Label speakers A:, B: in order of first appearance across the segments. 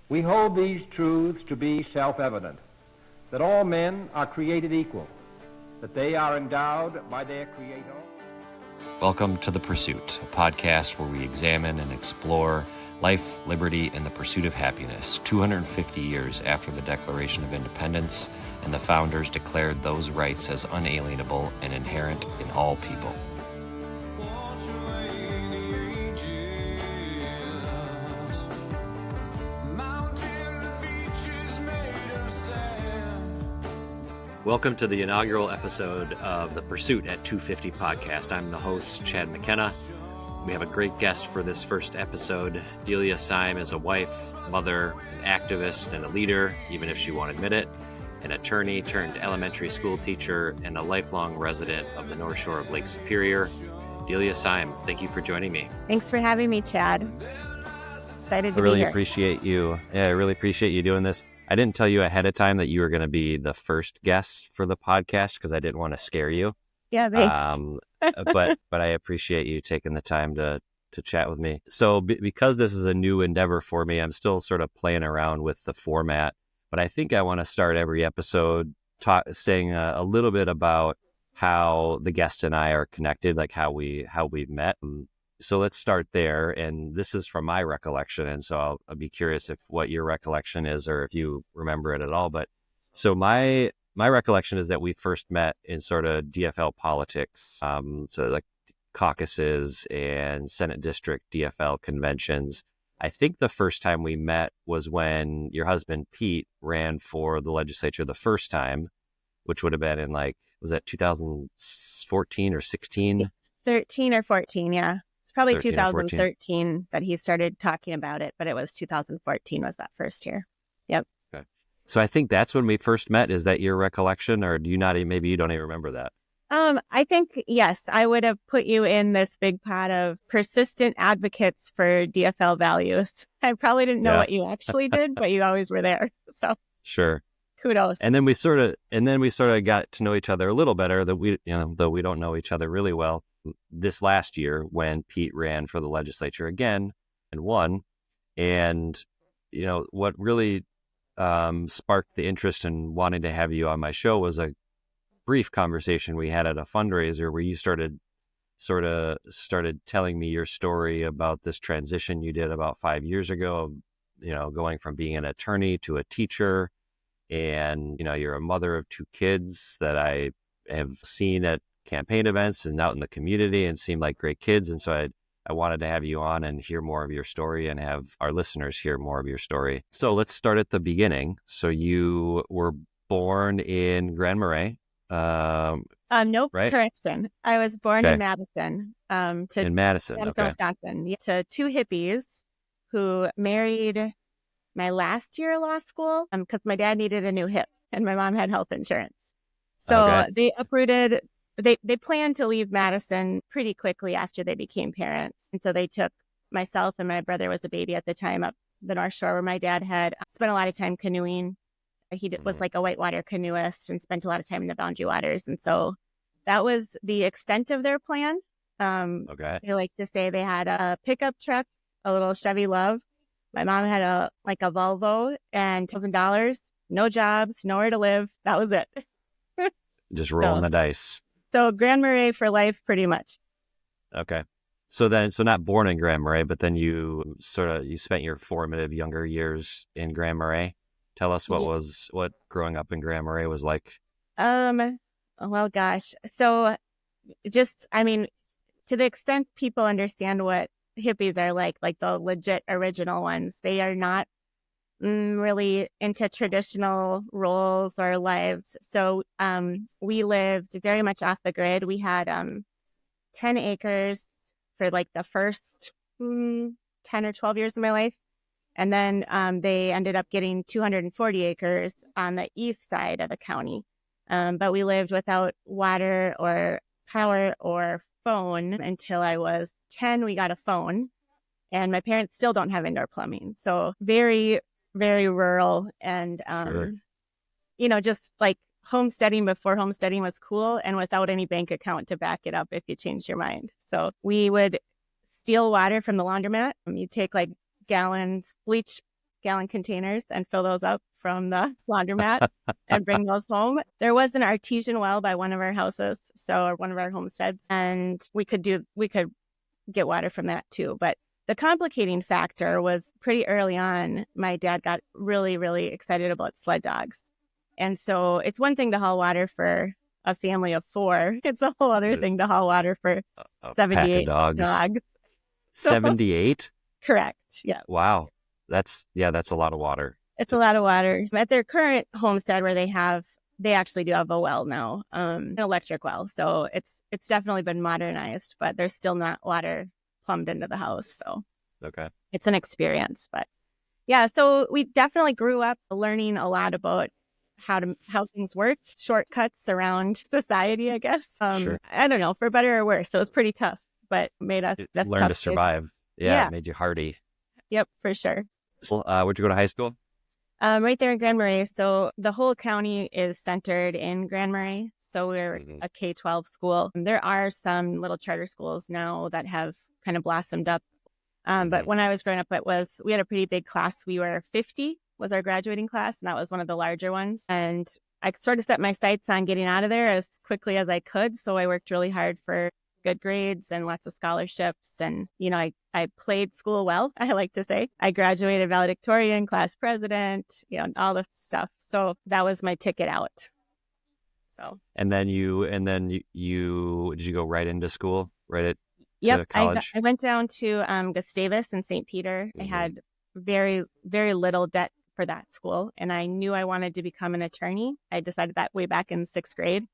A: We hold these truths to be self-evident, that all men are created equal, that they are endowed by their Creator.
B: Welcome to The Pursuit, a podcast where we examine and explore life, liberty, and the pursuit of happiness 250 years after the Declaration of Independence and the founders declared those rights as unalienable and inherent in all people. Welcome to the inaugural episode of The Pursuit at 250 podcast. I'm the host, Chad McKenna. We have a great guest for this first episode. Dehlia Seim is a wife, mother, an activist, and a leader, even if she won't admit it, an attorney turned elementary school teacher, and a lifelong resident of the North Shore of Lake Superior. Dehlia Seim, thank you for joining me.
C: Thanks for having me, Chad. Excited to be here.
B: I really appreciate you. Yeah, I really appreciate you doing this. I didn't tell you ahead of time that you were going to be the first guest for the podcast because I didn't want to scare you.
C: Yeah, thanks.
B: but I appreciate you taking the time to chat with me. So because this is a new endeavor for me, I'm still sort of playing around with the format. But I think I want to start every episode saying a little bit about how the guest and I are connected, like how we've met. So let's start there. And this is from my recollection. And so I'll be curious if what your recollection is or if you remember it at all. But so my recollection is that we first met in sort of DFL politics. So like caucuses and Senate district DFL conventions. I think the first time we met was when your husband, Pete, ran for the legislature the first time, which would have been in was that 2014 or 16?
C: 13 or 14, yeah. It's probably
B: 2013
C: that he started talking about it, but it was 2014 was that first year. Yep.
B: Okay. So I think that's when we first met. Is that your recollection, or do you not? Maybe you don't even remember that.
C: I think, yes, I would have put you in this big pot of persistent advocates for DFL values. I probably didn't know what you actually did, but you always were there. So
B: sure.
C: Kudos.
B: And then we sort of got to know each other a little better, though we don't know each other really well. This last year when Pete ran for the legislature again and won. And, what really sparked the interest in wanting to have you on my show was a brief conversation we had at a fundraiser where you started telling me your story about this transition you did about 5 years ago, going from being an attorney to a teacher. And, you're a mother of 2 kids that I have seen at campaign events and out in the community and seem like great kids. And so I wanted to have you on and hear more of your story and have our listeners hear more of your story. So let's start at the beginning. So you were born in Grand Marais.
C: Nope,
B: right?
C: Correction. I was born in Madison.
B: In Madison, okay.
C: Wisconsin, to 2 hippies who married my last year of law school because my dad needed a new hip and my mom had health insurance. So they uprooted. They planned to leave Madison pretty quickly after they became parents. And so they took myself, and my brother was a baby at the time, up the North Shore where my dad had spent a lot of time canoeing. He was like a whitewater canoeist and spent a lot of time in the Boundary Waters. And so that was the extent of their plan. They like to say they had a pickup truck, a little Chevy Love. My mom had a Volvo and $1,000, no jobs, nowhere to live. That was it.
B: Just rolling the dice.
C: So Grand Marais for life, pretty much.
B: Okay. So not born in Grand Marais, but then you spent your formative younger years in Grand Marais. Tell us what growing up in Grand Marais was like.
C: Well, gosh. So to the extent people understand what hippies are like the legit original ones, they are not really into traditional roles or lives. So we lived very much off the grid. We had 10 acres for the first 10 or 12 years of my life. And then they ended up getting 240 acres on the east side of the county. But we lived without water or power or phone until I was 10. We got a phone. And my parents still don't have indoor plumbing. So very, very rural and, just homesteading before homesteading was cool and without any bank account to back it up if you changed your mind. So we would steal water from the laundromat. You take gallons, bleach gallon containers and fill those up from the laundromat and bring those home. There was an artesian well by one of our houses, or one of our homesteads, and we could get water from that too. But the complicating factor was pretty early on, my dad got really, really excited about sled dogs. And so it's one thing to haul water for a family of 4. It's a whole other thing to haul water for
B: a
C: 78
B: pack of dogs.
C: So,
B: 78?
C: Correct. Yeah.
B: Wow. That's a lot of water.
C: It's a lot of water. At their current homestead where they actually do have a well now, an electric well. So it's definitely been modernized, but there's still not water plumbed into the house. So
B: Okay.
C: it's an experience. But yeah, so we definitely grew up learning a lot about how things work, shortcuts around society, I guess.
B: Sure.
C: I don't know, for better or worse. So it's pretty tough, but made us
B: learn to survive. Yeah, it made you hardy.
C: Yep, for sure.
B: So, where'd you go to high school?
C: Right there in Grand Marais. So the whole county is centered in Grand Marais. So we're a K-12 school. There are some little charter schools now that have kind of blossomed up. But when I was growing up, we had a pretty big class. We were 50 was our graduating class, and that was one of the larger ones. And I sort of set my sights on getting out of there as quickly as I could. So I worked really hard for good grades and lots of scholarships. And, I played school well, I like to say. I graduated valedictorian, class president, all this stuff. So that was my ticket out. So. And then
B: you did you go right into school, to college?
C: I went down to Gustavus and St. Peter. I had very, very little debt for that school. And I knew I wanted to become an attorney. I decided that way back in 6th grade.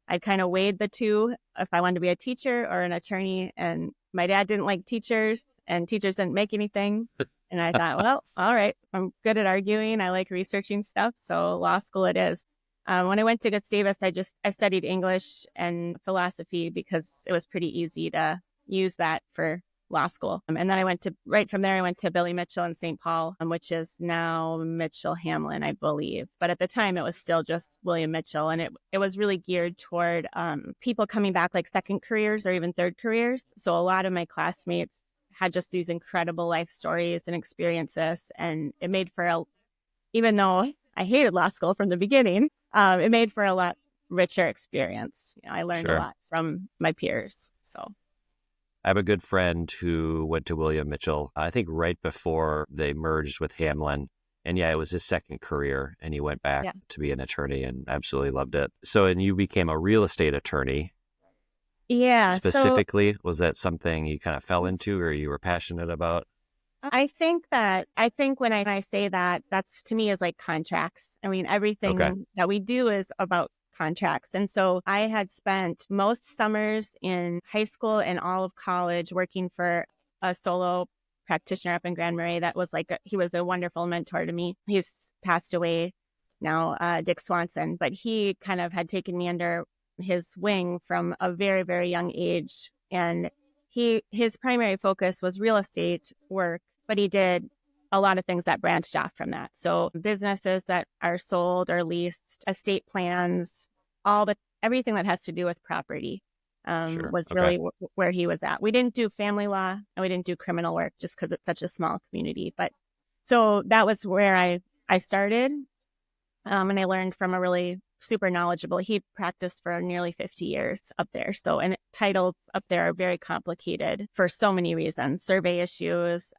C: I kind of weighed the two, if I wanted to be a teacher or an attorney. And my dad didn't like teachers, and teachers didn't make anything. And I thought, well, all right, I'm good at arguing. I like researching stuff. So law school it is. When I went to Gustavus, I studied English and philosophy because it was pretty easy to use that for law school. And then right from there, I went to Billy Mitchell in St. Paul, which is now Mitchell Hamlin, I believe. But at the time, it was still just William Mitchell. And it was really geared toward people coming back like second careers or even third careers. So a lot of my classmates had just these incredible life stories and experiences. And it made for even though I hated law school from the beginning, it made for a lot richer experience. I learned a lot from my peers. So.
B: I have a good friend who went to William Mitchell, I think right before they merged with Hamlin. And it was his second career, and he went back to be an attorney and absolutely loved it. So, and you became a real estate attorney.
C: Yeah.
B: Specifically, was that something you kind of fell into or you were passionate about?
C: I think when I say that, that's to me is like contracts. I mean, everything that we do is about contracts. And so I had spent most summers in high school and all of college working for a solo practitioner up in Grand Marais that was he was a wonderful mentor to me. He's passed away now, Dick Swanson, but he kind of had taken me under his wing from a very, very young age. And his primary focus was real estate work, but he did a lot of things that branched off from that. So businesses that are sold or leased, estate plans, everything that has to do with property was really where he was at. We didn't do family law and we didn't do criminal work just because it's such a small community. But so that was where I started. And I learned from a really super knowledgeable, he practiced for nearly 50 years up there. So, and titles up there are very complicated for so many reasons, survey issues,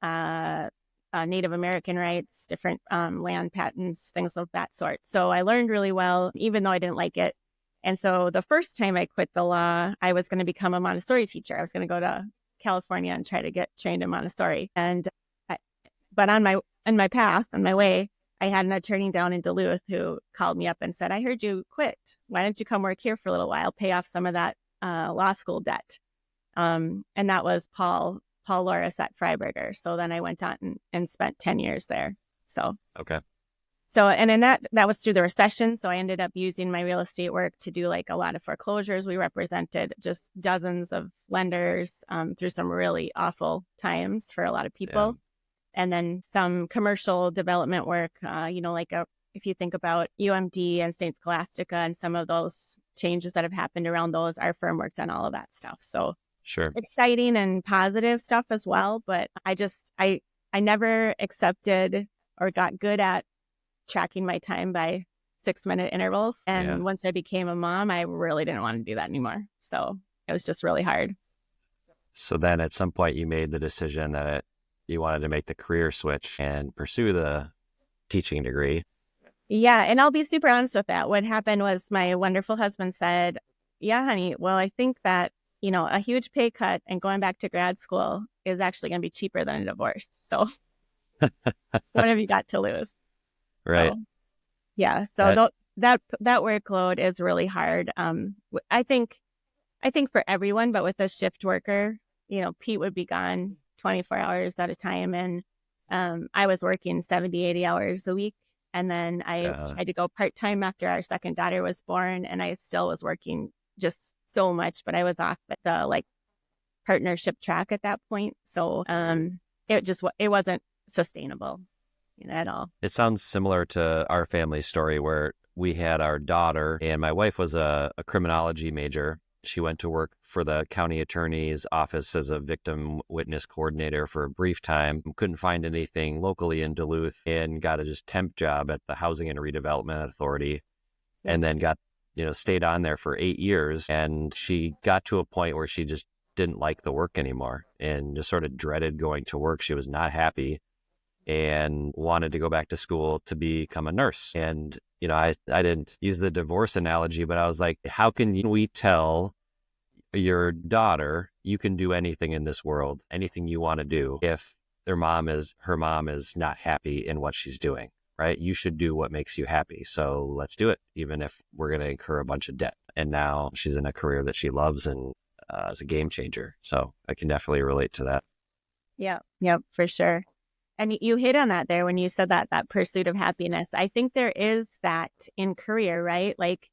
C: Native American rights, different land patents, things of that sort. So I learned really well, even though I didn't like it. And so the first time I quit the law, I was going to become a Montessori teacher. I was going to go to California and try to get trained in Montessori. But on my path, on my way, I had an attorney down in Duluth who called me up and said, I heard you quit. Why don't you come work here for a little while, pay off some of that law school debt? And that was Paul Loris at Freiberger. So then I went on and spent 10 years there. So, and in that was through the recession. So I ended up using my real estate work to do a lot of foreclosures. We represented just dozens of lenders through some really awful times for a lot of people. Yeah. And then some commercial development work, if you think about UMD and St. Scholastica and some of those changes that have happened around those, our firm worked on all of that stuff. So exciting and positive stuff as well. But I never accepted or got good at tracking my time by 6-minute intervals. And once I became a mom, I really didn't want to do that anymore. So it was just really hard.
B: So then at some point you made the decision that you wanted to make the career switch and pursue the teaching degree.
C: Yeah. And I'll be super honest with that. What happened was my wonderful husband said, yeah, honey, well, I think that, a huge pay cut and going back to grad school is actually going to be cheaper than a divorce. So what have you got to lose?
B: Right.
C: So, yeah. So that workload is really hard. I think for everyone, but with a shift worker, Pete would be gone 24 hours at a time. And I was working 70, 80 hours a week. And then I tried to go part-time after our second daughter was born. And I still was working just so much, but I was off at the partnership track at that point. So it wasn't sustainable at all.
B: It sounds similar to our family story where we had our daughter and my wife was a criminology major. She went to work for the county attorney's office as a victim witness coordinator for a brief time. Couldn't find anything locally in Duluth and got a just temp job at the Housing and Redevelopment Authority. And then stayed on there for 8 years. And she got to a point where she just didn't like the work anymore and just sort of dreaded going to work. She was not happy and wanted to go back to school to become a nurse. And I didn't use the divorce analogy, but I was like, how can we tell your daughter you can do anything in this world, anything you want to do, if her mom is not happy in what she's doing, right? You should do what makes you happy. So let's do it, even if we're going to incur a bunch of debt. And now she's in a career that she loves and is a game changer. So I can definitely relate to that.
C: Yeah, for sure. And you hit on that there when you said that pursuit of happiness. I think there is that in career, right? Like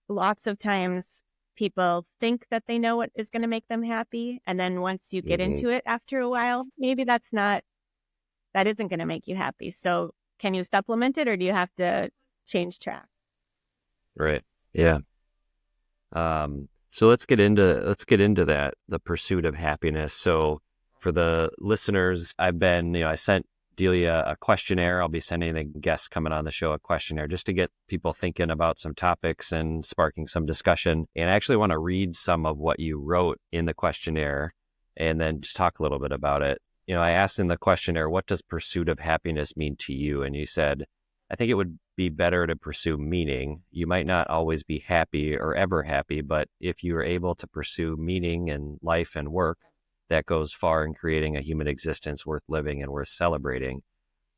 C: lots of times people think that they know what is going to make them happy. And then once you get into it after a while, maybe that isn't going to make you happy. So can you supplement it or do you have to change track?
B: Right. Yeah. So let's get into that, the pursuit of happiness. So for the listeners, I sent Dehlia a questionnaire. I'll be sending the guests coming on the show a questionnaire just to get people thinking about some topics and sparking some discussion. And I actually want to read some of what you wrote in the questionnaire and then just talk a little bit about it. I asked in the questionnaire, what does pursuit of happiness mean to you? And you said, I think it would be better to pursue meaning. You might not always be happy or ever happy, but if you are able to pursue meaning in life and work, that goes far in creating a human existence worth living and worth celebrating.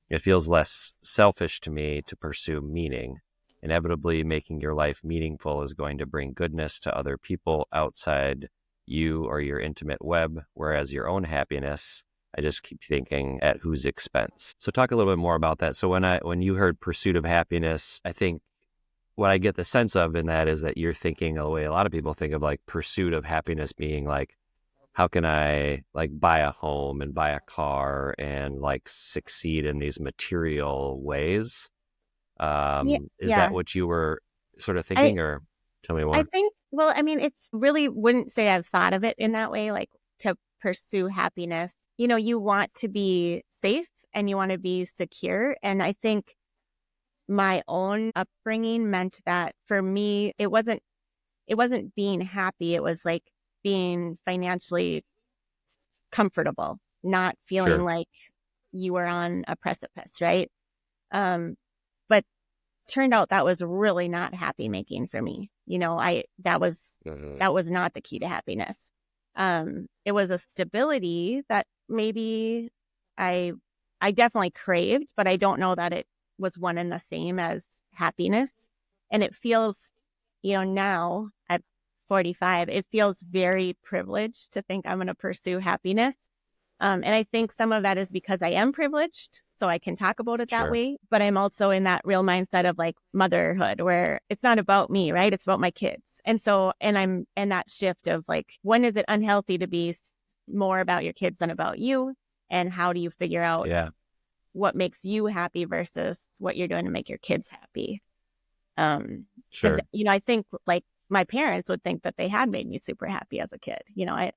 B: It feels less selfish to me to pursue meaning. Inevitably, making your life meaningful is going to bring goodness to other people outside you or your intimate web, whereas your own happiness, I just keep thinking, at whose expense? So talk a little bit more about that. So when you heard pursuit of happiness, I think what I get the sense of in that is that you're thinking the way a lot of people think of pursuit of happiness being how can I buy a home and buy a car and succeed in these material ways? Is that what you were sort of thinking, or tell me more?
C: I think, it's really, wouldn't say I've thought of it in that way, to pursue happiness. You want to be safe and you want to be secure. And I think my own upbringing meant that for me, it wasn't being happy. It was being financially comfortable, not feeling like you were on a precipice, right? But turned out that was really not happy making for me. That was not the key to happiness. It was a stability that maybe I definitely craved, but I don't know that it was one and the same as happiness. And it feels, now at 45, it feels very privileged to think I'm going to pursue happiness. And I think some of that is because I am privileged, so I can talk about it that way. But I'm also in that real mindset of motherhood, where it's not about me, right? It's about my kids. And so, and I'm in that shift of when is it unhealthy to be more about your kids than about you? And how do you figure out what makes you happy versus what you're doing to make your kids happy? I think my parents would think that they had made me super happy as a kid. I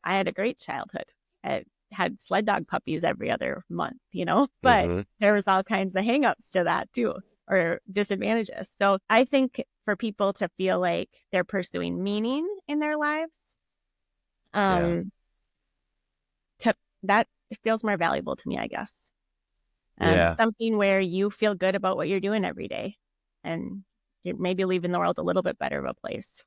C: had a great childhood. had sled dog puppies every other month, but there was all kinds of hangups to that too, or disadvantages. So I think for people to feel like they're pursuing meaning in their lives, that feels more valuable to me, I guess. Something where you feel good about what you're doing every day, and you're maybe leaving the world a little bit better of a place.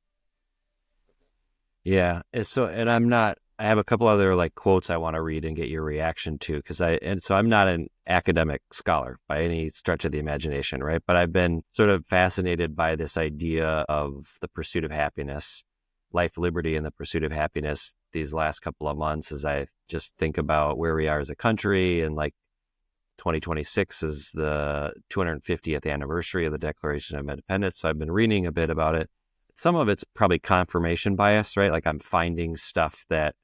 B: Yeah. I have a couple other like quotes I want to read and get your reaction to, so I'm not an academic scholar by any stretch of the imagination, right? But I've been sort of fascinated by this idea of the pursuit of happiness, life, liberty, and the pursuit of happiness these last couple of months, as I just think about where we are as a country, and like 2026 is the 250th anniversary of the Declaration of Independence. So I've been reading a bit about it. Some of it's probably confirmation bias, right? Like I'm finding stuff that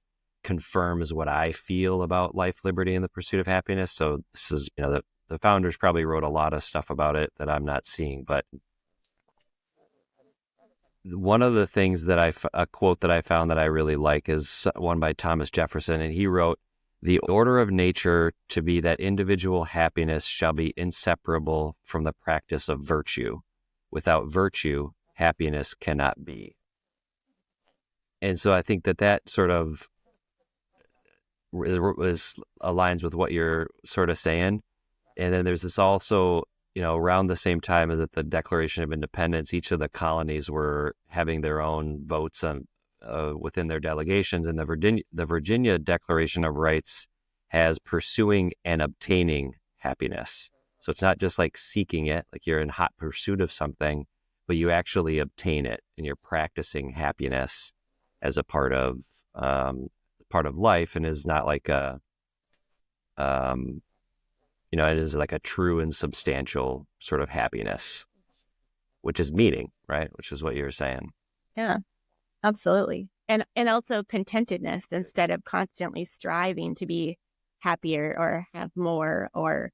B: confirms what I feel about life, liberty, and the pursuit of happiness. So this is, the founders probably wrote a lot of stuff about it that I'm not seeing. But one of the things a quote that I found that I really like is one by Thomas Jefferson. And he wrote, "The order of nature to be that individual happiness shall be inseparable from the practice of virtue. Without virtue, happiness cannot be." And so I think that sort of aligns with what you're sort of saying. And then there's this also, around the same time as at the Declaration of Independence, each of the colonies were having their own votes on within their delegations. And the Virginia Declaration of Rights has pursuing and obtaining happiness. So it's not just like seeking it, like you're in hot pursuit of something, but you actually obtain it, and you're practicing happiness as a part of life, and is not like it is like a true and substantial sort of happiness, which is meaning, right? Which is what you were saying.
C: Yeah, absolutely. And also contentedness, instead of constantly striving to be happier or have more or,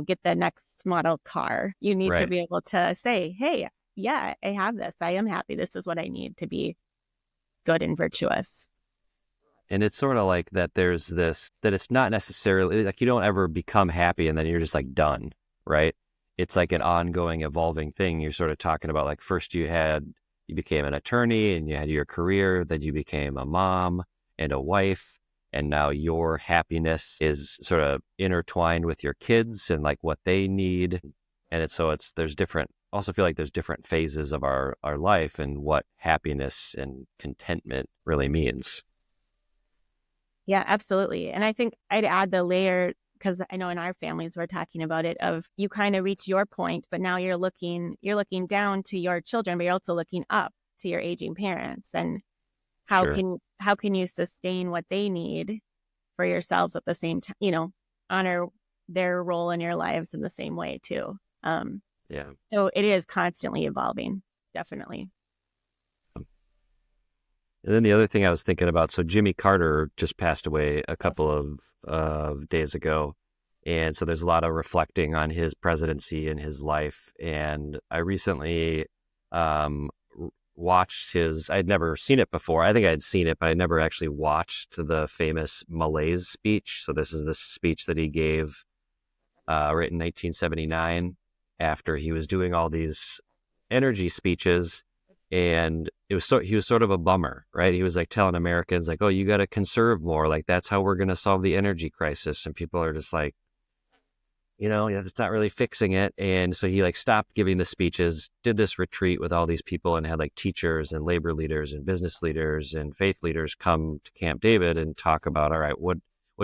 C: get the next model car. You need to be able to say, hey, yeah, I have this. I am happy. This is what I need to be good and virtuous.
B: And it's sort of like that there's this, that it's not necessarily like you don't ever become happy and then you're just like done, right? It's like an ongoing, evolving thing. You're sort of talking about like first you became an attorney and you had your career, then you became a mom and a wife. And now your happiness is sort of intertwined with your kids and like what they need. And there's different, also feel like there's different phases of our life and what happiness and contentment really means.
C: Yeah, absolutely. And I think I'd add the layer, because I know in our families we're talking about it, of you kind of reach your point, but now you're looking down to your children, but you're also looking up to your aging parents, and how can you sustain what they need for yourselves at the same time, honor their role in your lives in the same way too. So it is constantly evolving, definitely.
B: And then the other thing I was thinking about, so Jimmy Carter just passed away a couple of days ago. And so there's a lot of reflecting on his presidency and his life. And I recently watched I'd never seen it before. I think I'd seen it, but I never actually watched the famous Malaise speech. So this is the speech that he gave right in 1979 after he was doing all these energy speeches. And he was sort of a bummer, right? He was like telling Americans like, oh, you got to conserve more. Like that's how we're going to solve the energy crisis. And people are just like, it's not really fixing it. And so he like stopped giving the speeches, did this retreat with all these people, and had like teachers and labor leaders and business leaders and faith leaders come to Camp David and talk about, all right, what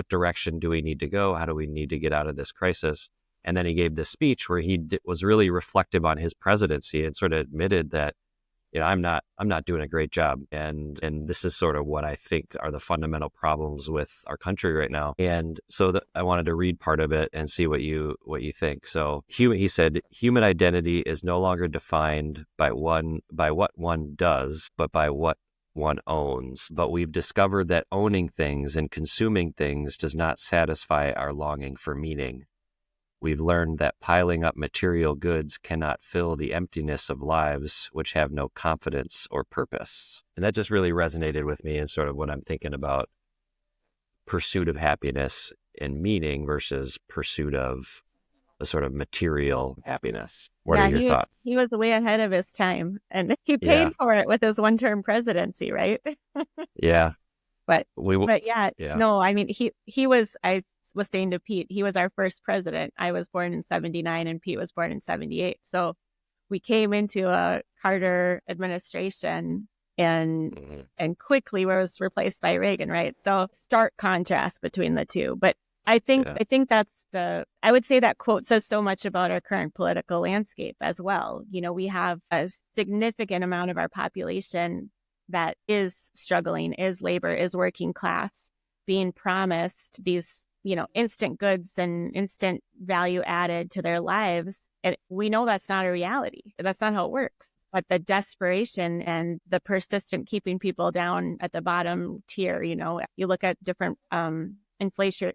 B: direction do we need to go? How do we need to get out of this crisis? And then he gave this speech where he was really reflective on his presidency and sort of admitted that, I'm not doing a great job. And this is sort of what I think are the fundamental problems with our country right now. And so I wanted to read part of it and see what you think. So he said, human identity is no longer defined by what one does, but by what one owns. But we've discovered that owning things and consuming things does not satisfy our longing for meaning. We've learned that piling up material goods cannot fill the emptiness of lives which have no confidence or purpose. And that just really resonated with me and sort of what I'm thinking about pursuit of happiness and meaning versus pursuit of a sort of material happiness. What are your thoughts?
C: He was way ahead of his time, and he
B: Yeah.
C: paid for it with his one-term presidency, right?
B: Yeah.
C: But
B: Yeah.
C: no, I mean, he was, I was saying to Pete, he was our first president. I was born in 79 and Pete was born in 78. So we came into a Carter administration and quickly was replaced by Reagan, right? So stark contrast between the two. But I think that's I would say that quote says so much about our current political landscape as well. You know, we have a significant amount of our population that is struggling, is labor, is working class, being promised these, you know, instant goods and instant value added to their lives. And we know that's not a reality. That's not how it works. But the desperation and the persistent keeping people down at the bottom tier, you know, you look at different inflationary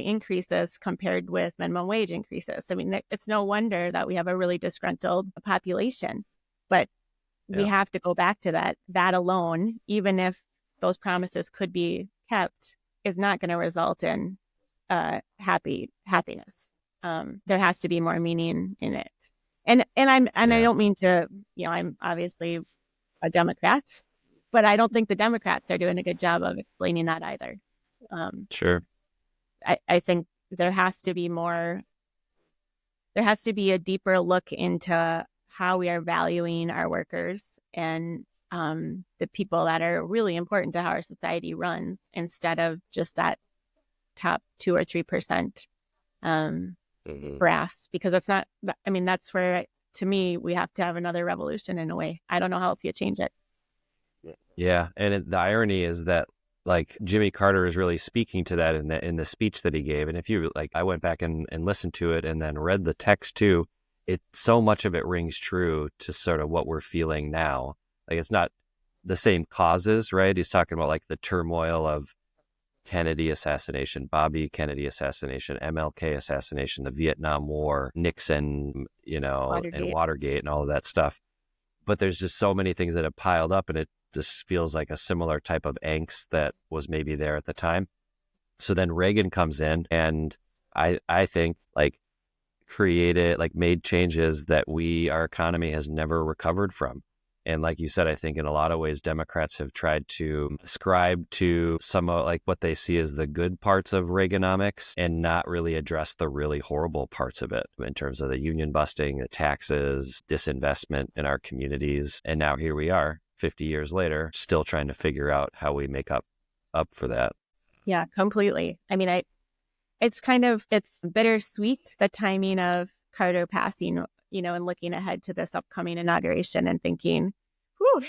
C: increases compared with minimum wage increases. I mean, it's no wonder that we have a really disgruntled population. But we have to go back to that alone, even if those promises could be kept, is not going to result in happiness. There has to be more meaning in it. And I don't mean to, you know, I'm obviously a Democrat, but I don't think the Democrats are doing a good job of explaining that either.
B: Sure.
C: I think there has to be a deeper look into how we are valuing our workers and the people that are really important to how our society runs, instead of just that top 2 or 3% brass, because that's not, I mean, that's where, to me, we have to have another revolution in a way. I don't know how else you change it.
B: Yeah. And the irony is that, like, Jimmy Carter is really speaking to that in the speech that he gave. And if you, like, I went back and listened to it and then read the text too, so much of it rings true to sort of what we're feeling now. Like, it's not the same causes, right? He's talking about, like, the turmoil of Kennedy assassination, Bobby Kennedy assassination, MLK assassination, the Vietnam War, Nixon, you know, and Watergate and all of that stuff. But there's just so many things that have piled up, and it just feels like a similar type of angst that was maybe there at the time. So then Reagan comes in, and I think, like, made changes that our economy has never recovered from. And like you said, I think in a lot of ways, Democrats have tried to ascribe to some of, like, what they see as the good parts of Reaganomics and not really address the really horrible parts of it in terms of the union busting, the taxes, disinvestment in our communities. And now here we are 50 years later, still trying to figure out how we make up for that.
C: Yeah, completely. I mean, it's bittersweet, the timing of Carter passing, you know, and looking ahead to this upcoming inauguration and thinking,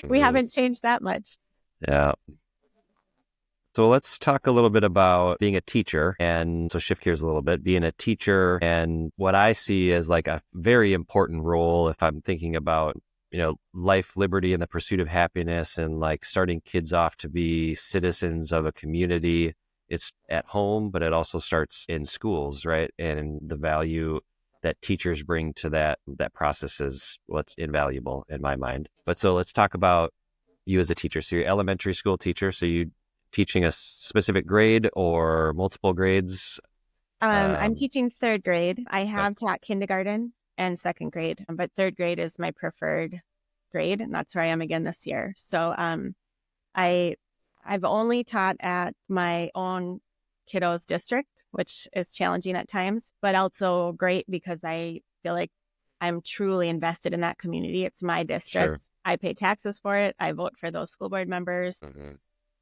C: we haven't changed that much.
B: Yeah. So let's talk a little bit about being a teacher. And so shift gears a little bit, being a teacher, and what I see as, like, a very important role if I'm thinking about, you know, life, liberty, and the pursuit of happiness, and, like, starting kids off to be citizens of a community. It's at home, but it also starts in schools, right? And the value that teachers bring to that process is what's invaluable in my mind. But so let's talk about you as a teacher. So you're elementary school teacher. So you teaching a specific grade or multiple grades?
C: I'm teaching 3rd grade. I have taught kindergarten and 2nd grade, but 3rd grade is my preferred grade, and that's where I am again this year. So I've only taught at my own kiddos district, which is challenging at times, but also great because I feel like I'm truly invested in that community. It's my district. Sure. I pay taxes for it. I vote for those school board members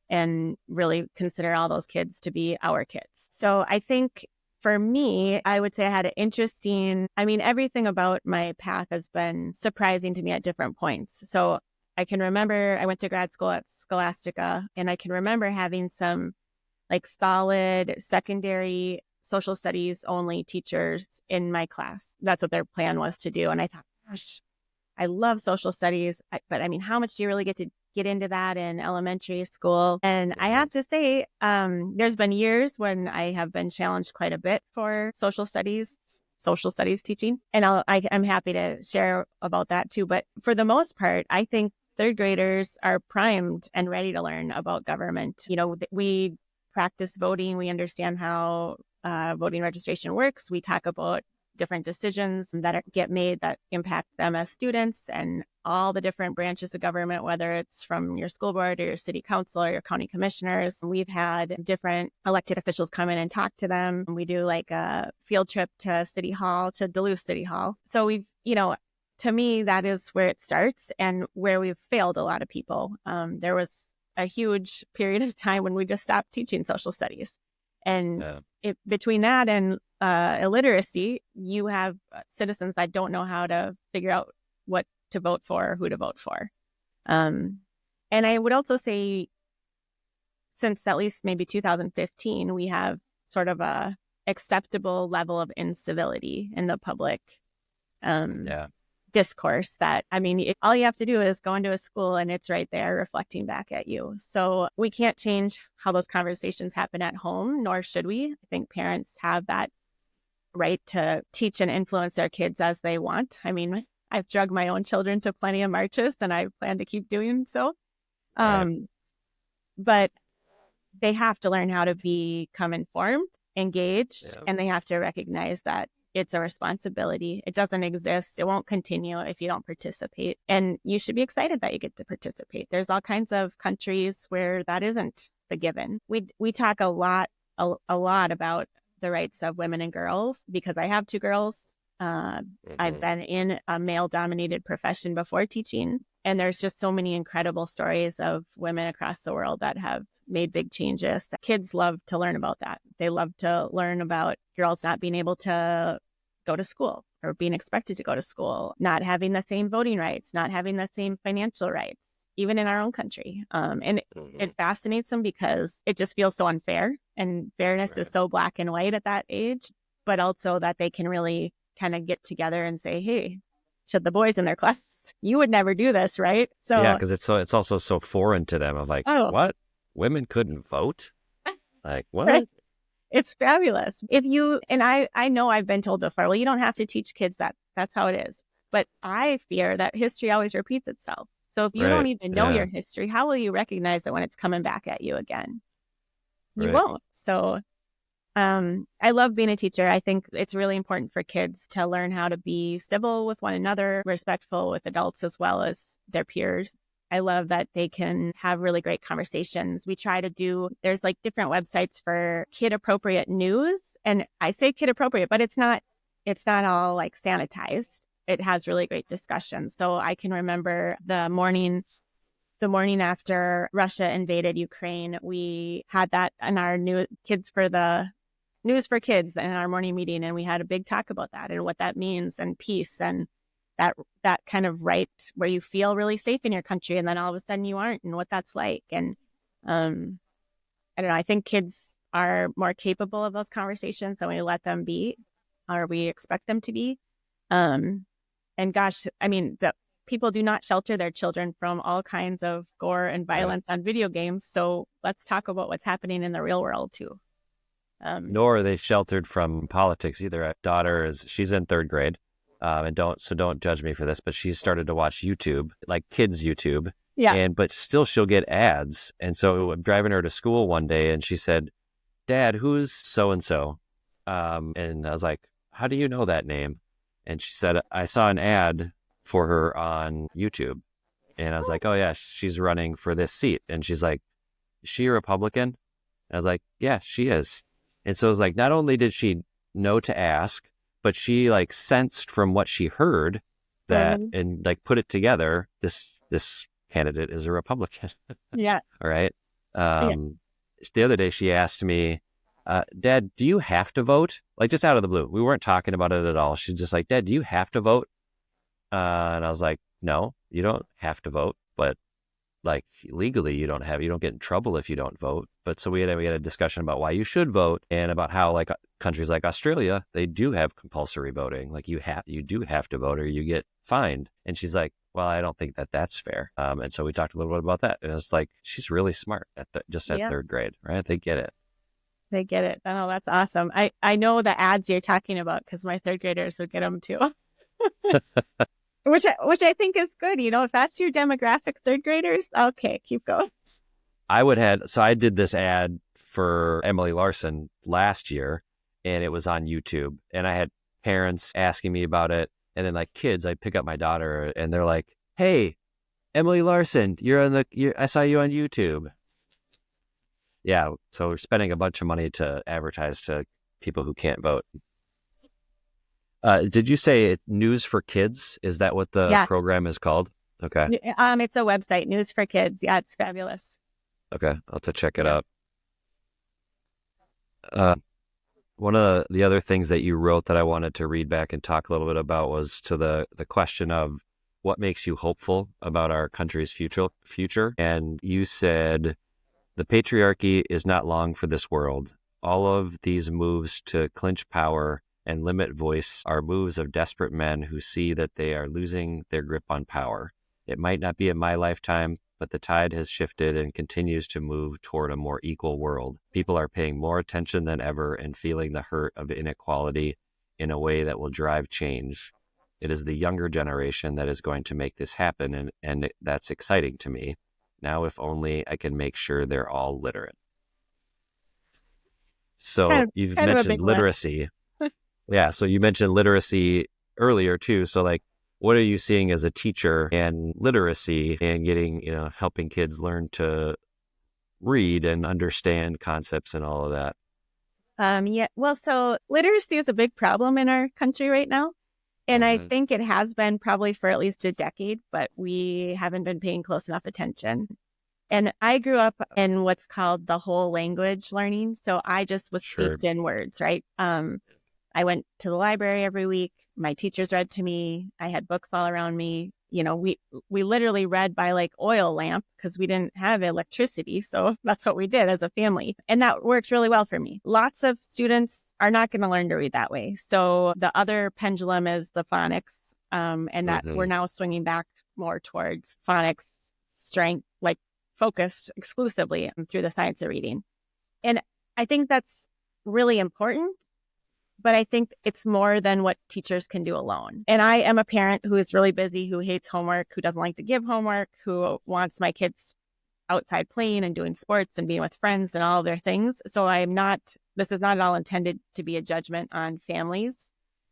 C: and really consider all those kids to be our kids. So I think for me, I would say I had everything about my path has been surprising to me at different points. So I can remember I went to grad school at Scholastica, and I can remember having some, like, solid secondary social studies only teachers in my class. That's what their plan was to do. And I thought, gosh, I love social studies, but I mean, how much do you really get to get into that in elementary school? And I have to say, there's been years when I have been challenged quite a bit for social studies teaching. And I'm happy to share about that too. But for the most part, I think 3rd graders are primed and ready to learn about government. You know, we practice voting. We understand how voting registration works. We talk about different decisions that get made that impact them as students and all the different branches of government, whether it's from your school board or your city council or your county commissioners. We've had different elected officials come in and talk to them. We do like a field trip to City Hall, to Duluth City Hall. So we've, to me, that is where it starts and where we've failed a lot of people. There was a huge period of time when we just stopped teaching social studies. And between that and illiteracy, you have citizens that don't know how to figure out what to vote for or who to vote for. And I would also say, since at least maybe 2015, we have sort of a acceptable level of incivility in the public discourse that, all you have to do is go into a school and it's right there reflecting back at you. So we can't change how those conversations happen at home, nor should we. I think parents have that right to teach and influence their kids as they want. I've drugged my own children to plenty of marches and I plan to keep doing so. But they have to learn how to become informed, engaged, and they have to recognize that it's a responsibility. It doesn't exist. It won't continue if you don't participate. And you should be excited that you get to participate. There's all kinds of countries where that isn't the given. We talk a lot about the rights of women and girls because I have two girls. I've been in a male-dominated profession before teaching, and there's just so many incredible stories of women across the world that have made big changes. Kids love to learn about that. They love to learn about girls not being able to go to school or being expected to go to school, not having the same voting rights, not having the same financial rights, even in our own country. And it fascinates them because it just feels so unfair, and fairness is so black and white at that age, but also that they can really kind of get together and say, hey, to the boys in their class, you would never do this, right? So
B: yeah, because it's also so foreign to them of like, what? Women couldn't vote? Like, what?
C: Right. It's fabulous. I know I've been told before, well, you don't have to teach kids that. That's how it is. But I fear that history always repeats itself. So if you don't even know your history, how will you recognize it when it's coming back at you again? You won't. So I love being a teacher. I think it's really important for kids to learn how to be civil with one another, respectful with adults as well as their peers. I love that they can have really great conversations. There's like different websites for kid appropriate news. And I say kid appropriate, but it's not all like sanitized. It has really great discussions. So I can remember the morning after Russia invaded Ukraine, we had that in our News for Kids in our morning meeting. And we had a big talk about that and what that means and peace and that kind of right where you feel really safe in your country and then all of a sudden you aren't, and what that's like. And I don't know, I think kids are more capable of those conversations than we let them be, or we expect them to be. And gosh, the people do not shelter their children from all kinds of gore and violence on video games. So let's talk about what's happening in the real world too.
B: Nor are they sheltered from politics either. Our daughter she's in third grade. And don't judge me for this, but she started to watch YouTube, like kids YouTube. Yeah. But still she'll get ads. And so I'm driving her to school one day and she said, Dad, who's so-and-so? And I was like, how do you know that name? And she said, I saw an ad for her on YouTube. And I was like, oh yeah, she's running for this seat. And she's like, is she a Republican? And I was like, yeah, she is. And so it was like, not only did she know to ask, but she like sensed from what she heard that and like put it together. This candidate is a Republican.
C: Yeah.
B: All right. The other day she asked me, Dad, do you have to vote? Like just out of the blue. We weren't talking about it at all. She's just like, Dad, do you have to vote? And I was like, no, you don't have to vote, but like legally you don't get in trouble if you don't vote. But so we had a discussion about why you should vote and about how like countries like Australia, they do have compulsory voting. Like you do have to vote or you get fined. And she's like, well, I don't think that's fair. And so we talked a little bit about that. And it's like, she's really smart at third grade, right? They get it.
C: They get it. Oh, that's awesome. I know the ads you're talking about because my third graders would get them too. Which I think is good. If that's your demographic, third graders, okay, keep going.
B: I did this ad for Emily Larson last year, and it was on YouTube. And I had parents asking me about it. And then like kids, I'd pick up my daughter and they're like, "Hey, Emily Larson, I saw you on YouTube." Yeah. So we're spending a bunch of money to advertise to people who can't vote. Did you say News for Kids? Is that what the program is called? Okay.
C: It's a website, News for Kids. Yeah, it's fabulous.
B: Okay. I'll have to check it out. One of the other things that you wrote that I wanted to read back and talk a little bit about was to the question of what makes you hopeful about our country's future. And you said, "The patriarchy is not long for this world. All of these moves to clinch power and limit voice are moves of desperate men who see that they are losing their grip on power. It might not be in my lifetime, but the tide has shifted and continues to move toward a more equal world. People are paying more attention than ever and feeling the hurt of inequality in a way that will drive change. It is the younger generation that is going to make this happen, and that's exciting to me. Now, if only I can make sure they're all literate." So you've mentioned literacy. Yeah, so you mentioned literacy earlier too. So like, what are you seeing as a teacher and literacy and getting, helping kids learn to read and understand concepts and all of that?
C: So literacy is a big problem in our country right now. And I think it has been probably for at least a decade, but we haven't been paying close enough attention. And I grew up in what's called the whole language learning. So I just was steeped in words, right? I went to the library every week. My teachers read to me. I had books all around me. We literally read by like oil lamp because we didn't have electricity. So that's what we did as a family. And that worked really well for me. Lots of students are not going to learn to read that way. So the other pendulum is the phonics. And that we're now swinging back more towards phonics strength, like focused exclusively through the science of reading. And I think that's really important. But I think it's more than what teachers can do alone. And I am a parent who is really busy, who hates homework, who doesn't like to give homework, who wants my kids outside playing and doing sports and being with friends and all of their things. So this is not at all intended to be a judgment on families,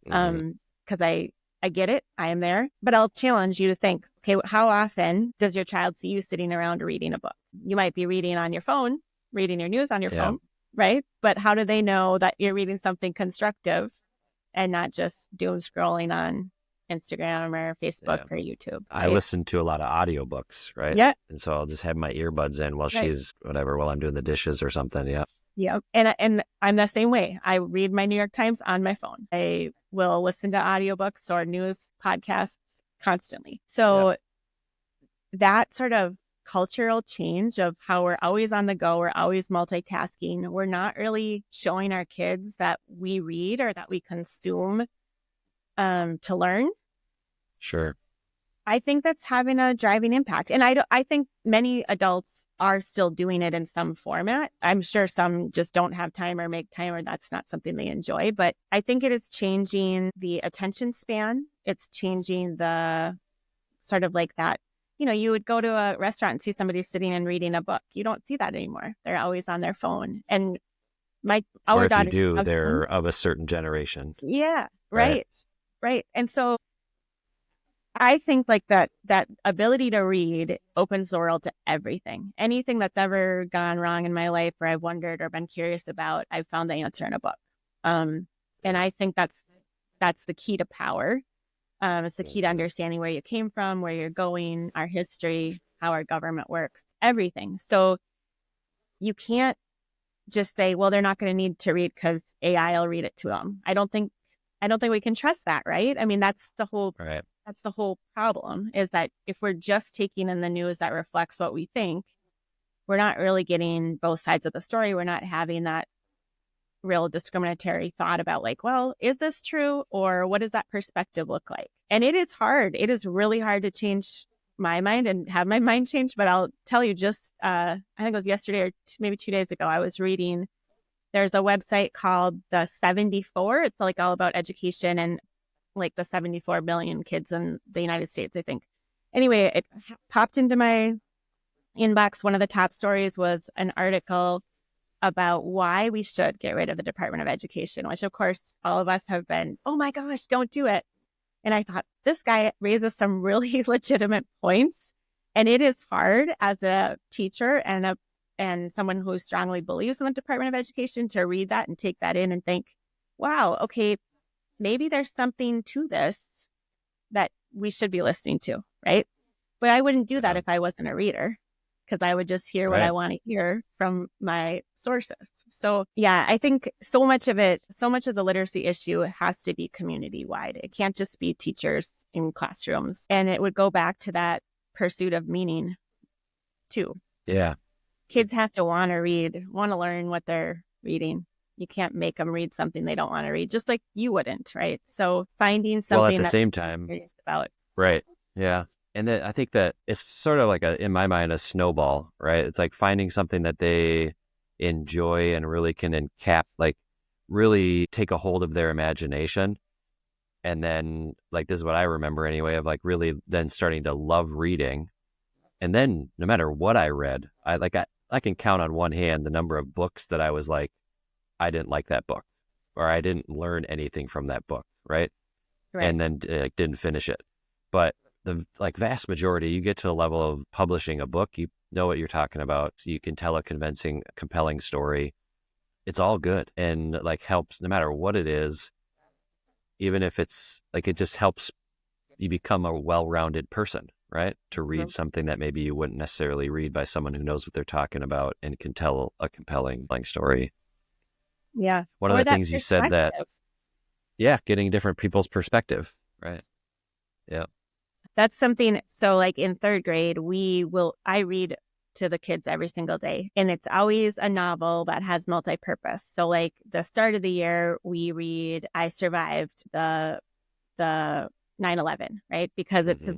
C: because I get it. I am there. But I'll challenge you to think, okay, how often does your child see you sitting around reading a book? You might be reading on your phone, reading your news on your phone. Right? But how do they know that you're reading something constructive and not just doom scrolling on Instagram or Facebook or YouTube? Right?
B: I listen to a lot of audiobooks, right?
C: Yeah.
B: And so I'll just have my earbuds in while while I'm doing the dishes or something. Yeah.
C: Yeah. And I'm the same way. I read my New York Times on my phone. I will listen to audiobooks or news podcasts constantly. So that sort of cultural change of how we're always on the go, we're always multitasking. We're not really showing our kids that we read or that we consume to learn.
B: Sure.
C: I think that's having a driving impact. And I think many adults are still doing it in some format. I'm sure some just don't have time or make time, or that's not something they enjoy. But I think it is changing the attention span. It's changing the sort of like that. You would go to a restaurant and see somebody sitting and reading a book. You don't see that anymore. They're always on their phone. And
B: or if you do, they're of a certain generation.
C: Yeah, right. And so I think like that ability to read opens the world to everything. Anything that's ever gone wrong in my life or I've wondered or been curious about, I've found the answer in a book. And I think that's the key to power. It's the key to understanding where you came from, where you're going, our history, how our government works, everything. So you can't just say, well, they're not going to need to read because AI will read it to them. I don't think we can trust that, right? I mean, that's the whole problem, is that if we're just taking in the news that reflects what we think, we're not really getting both sides of the story. We're not having that real discriminatory thought about like, well, is this true? Or what does that perspective look like? And it is hard. It is really hard to change my mind and have my mind changed. But I'll tell you I think it was yesterday or maybe 2 days ago, I was reading, there's a website called the 74. It's like all about education and like the 74 million kids in the United States, I think. Anyway, it popped into my inbox. One of the top stories was an article about why we should get rid of the Department of Education, which of course all of us have been, oh my gosh, don't do it. And I thought, this guy raises some really legitimate points. And it is hard as a teacher and someone who strongly believes in the Department of Education to read that and take that in and think, wow, okay, maybe there's something to this that we should be listening to, right? But I wouldn't do that if I wasn't a reader, because I would just hear what I want to hear from my sources. So yeah, I think so much of the literacy issue has to be community wide. It can't just be teachers in classrooms. And it would go back to that pursuit of meaning too.
B: Yeah.
C: Kids have to want to read, want to learn what they're reading. You can't make them read something they don't want to read, just like you wouldn't, right? So finding something
B: at the same time,
C: curious about.
B: Right. Yeah. And then I think that it's sort of like in my mind, a snowball, right? It's like finding something that they enjoy and really can really take a hold of their imagination. And then like, this is what I remember anyway, of like really then starting to love reading. And then no matter what I read, I can count on one hand the number of books that I was like, I didn't like that book, or I didn't learn anything from that book. Right. And then didn't finish it. But the vast majority, you get to a level of publishing a book, you know what you're talking about. So you can tell a convincing, compelling story. It's all good and like helps no matter what it is, even if it's like, it just helps you become a well-rounded person, right? To read something that maybe you wouldn't necessarily read by someone who knows what they're talking about and can tell a compelling story.
C: Yeah.
B: One of the things you said that, getting different people's perspective, right? Yeah.
C: That's something. So like in third grade, I read to the kids every single day, and it's always a novel that has multi-purpose. So like the start of the year, we read I Survived the 9/11, right? Because it's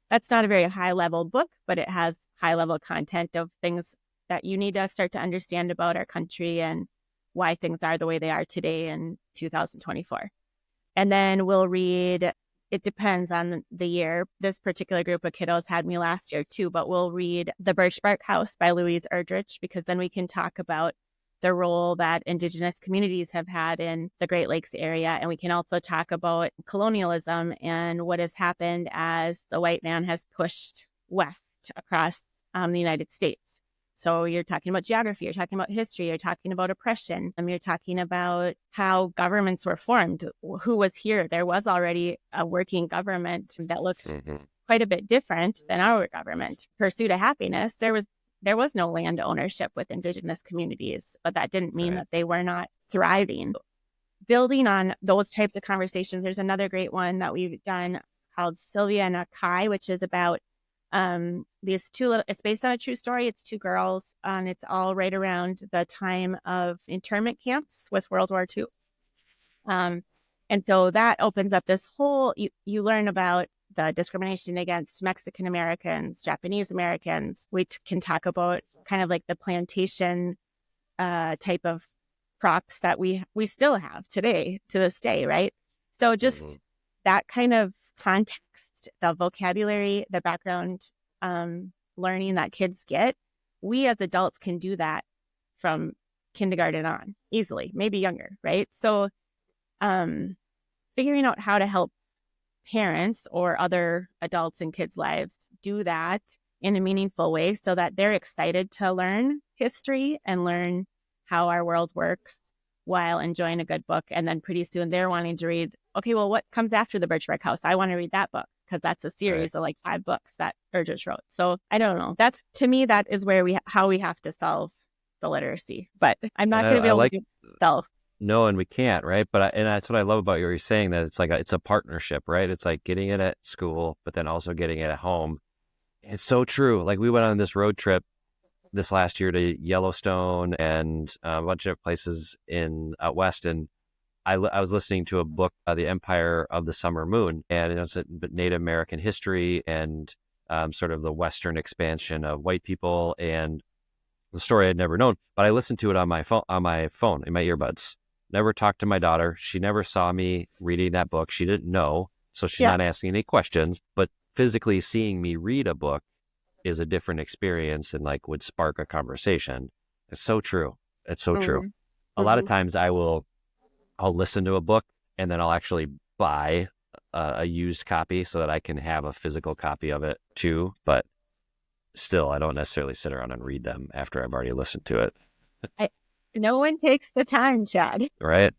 C: that's not a very high level book, but it has high level content of things that you need to start to understand about our country and why things are the way they are today in 2024. And then we'll read, it depends on the year. This particular group of kiddos had me last year too, but we'll read The Birchbark House by Louise Erdrich, because then we can talk about the role that Indigenous communities have had in the Great Lakes area. And we can also talk about colonialism and what has happened as the white man has pushed west across the United States. So you're talking about geography, you're talking about history, you're talking about oppression, you're talking about how governments were formed, who was here. There was already a working government that looked quite a bit different than our government. Pursuit of happiness, there was no land ownership with Indigenous communities, but that didn't mean that they were not thriving. Building on those types of conversations, there's another great one that we've done called Sylvia and Akai, which is about it's based on a true story. It's two girls, and it's all right around the time of internment camps with World War II. And so that opens up this whole, you learn about the discrimination against Mexican Americans, Japanese Americans. We can talk about kind of like the plantation type of crops that we still have today, to this day, right? So just that kind of context, the vocabulary, the background learning that kids get, we as adults can do that from kindergarten on easily, maybe younger, right? So figuring out how to help parents or other adults in kids' lives do that in a meaningful way so that they're excited to learn history and learn how our world works while enjoying a good book. And then pretty soon they're wanting to read, okay, well, what comes after the Birchbark House? I want to read that book, because that's a series of like 5 books that Erdrich wrote. So I don't know. That's, to me, that is where how we have to solve the literacy. But I'm not going to be able to solve.
B: No, and we can't, right? And that's what I love about what you're saying, that it's like it's a partnership, right? It's like getting it at school, but then also getting it at home. It's so true. Like we went on this road trip this last year to Yellowstone and a bunch of places out west, and I was listening to a book, The Empire of the Summer Moon, and it's Native American history and sort of the Western expansion of white people, and the story I'd never known. But I listened to it on my phone in my earbuds. Never talked to my daughter. She never saw me reading that book. She didn't know, so she's not asking any questions. But physically seeing me read a book is a different experience and like would spark a conversation. It's so true. It's so true.
C: Mm.
B: A lot of times I'll listen to a book and then I'll actually buy a used copy so that I can have a physical copy of it too. But still, I don't necessarily sit around and read them after I've already listened to it.
C: No one takes the time, Chad.
B: Right.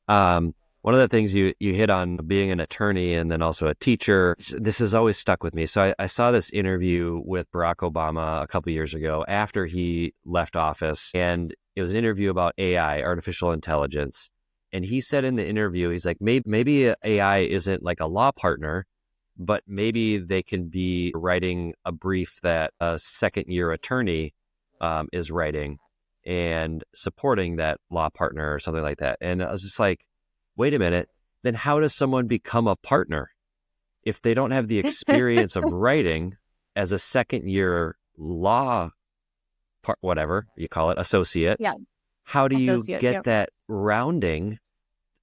B: One of the things you hit on being an attorney and then also a teacher, this has always stuck with me. So I saw this interview with Barack Obama a couple years ago after he left office, and it was an interview about AI, artificial intelligence. And he said in the interview, he's like, maybe AI isn't like a law partner, but maybe they can be writing a brief that a second-year attorney is writing and supporting that law partner or something like that. And I was just like, wait a minute, then how does someone become a partner if they don't have the experience of writing as a second-year law, whatever you call it, associate?
C: Yeah.
B: How do you
C: Associate,
B: get
C: yep.
B: that rounding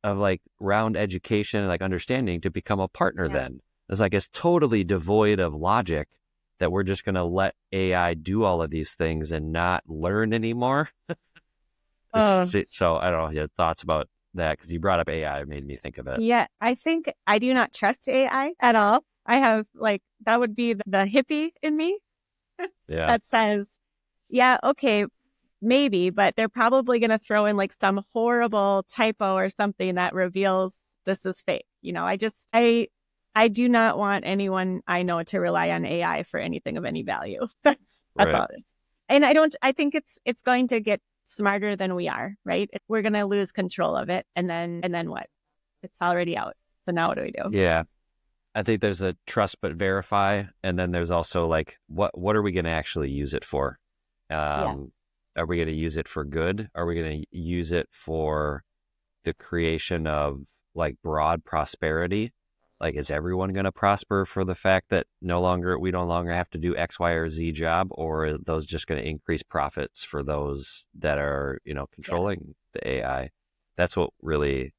B: of like round education and like understanding to become a partner then? It's like it's totally devoid of logic that we're just going to let AI do all of these things and not learn anymore. So I don't know, your thoughts about that, because you brought up AI, it made me think of it.
C: Yeah, I think I do not trust AI at all. I have that would be the hippie in me
B: Yeah.
C: that says, yeah, okay, maybe, but they're probably going to throw in some horrible typo or something that reveals this is fake. I do not want anyone I know to rely on AI for anything of any value. That's
B: Right.
C: all it is. And I think it's going to get smarter than we are, right? We're going to lose control of it. And then what? It's already out. So now what do we do?
B: Yeah. I think there's a trust but verify. And then there's also like, what are we going to actually use it for? Are we going to use it for good? Are we going to use it for the creation of like broad prosperity? Like, is everyone going to prosper for the fact that we no longer have to do X, Y, or Z job? Or are those just going to increase profits for those that are, controlling the AI? That's what really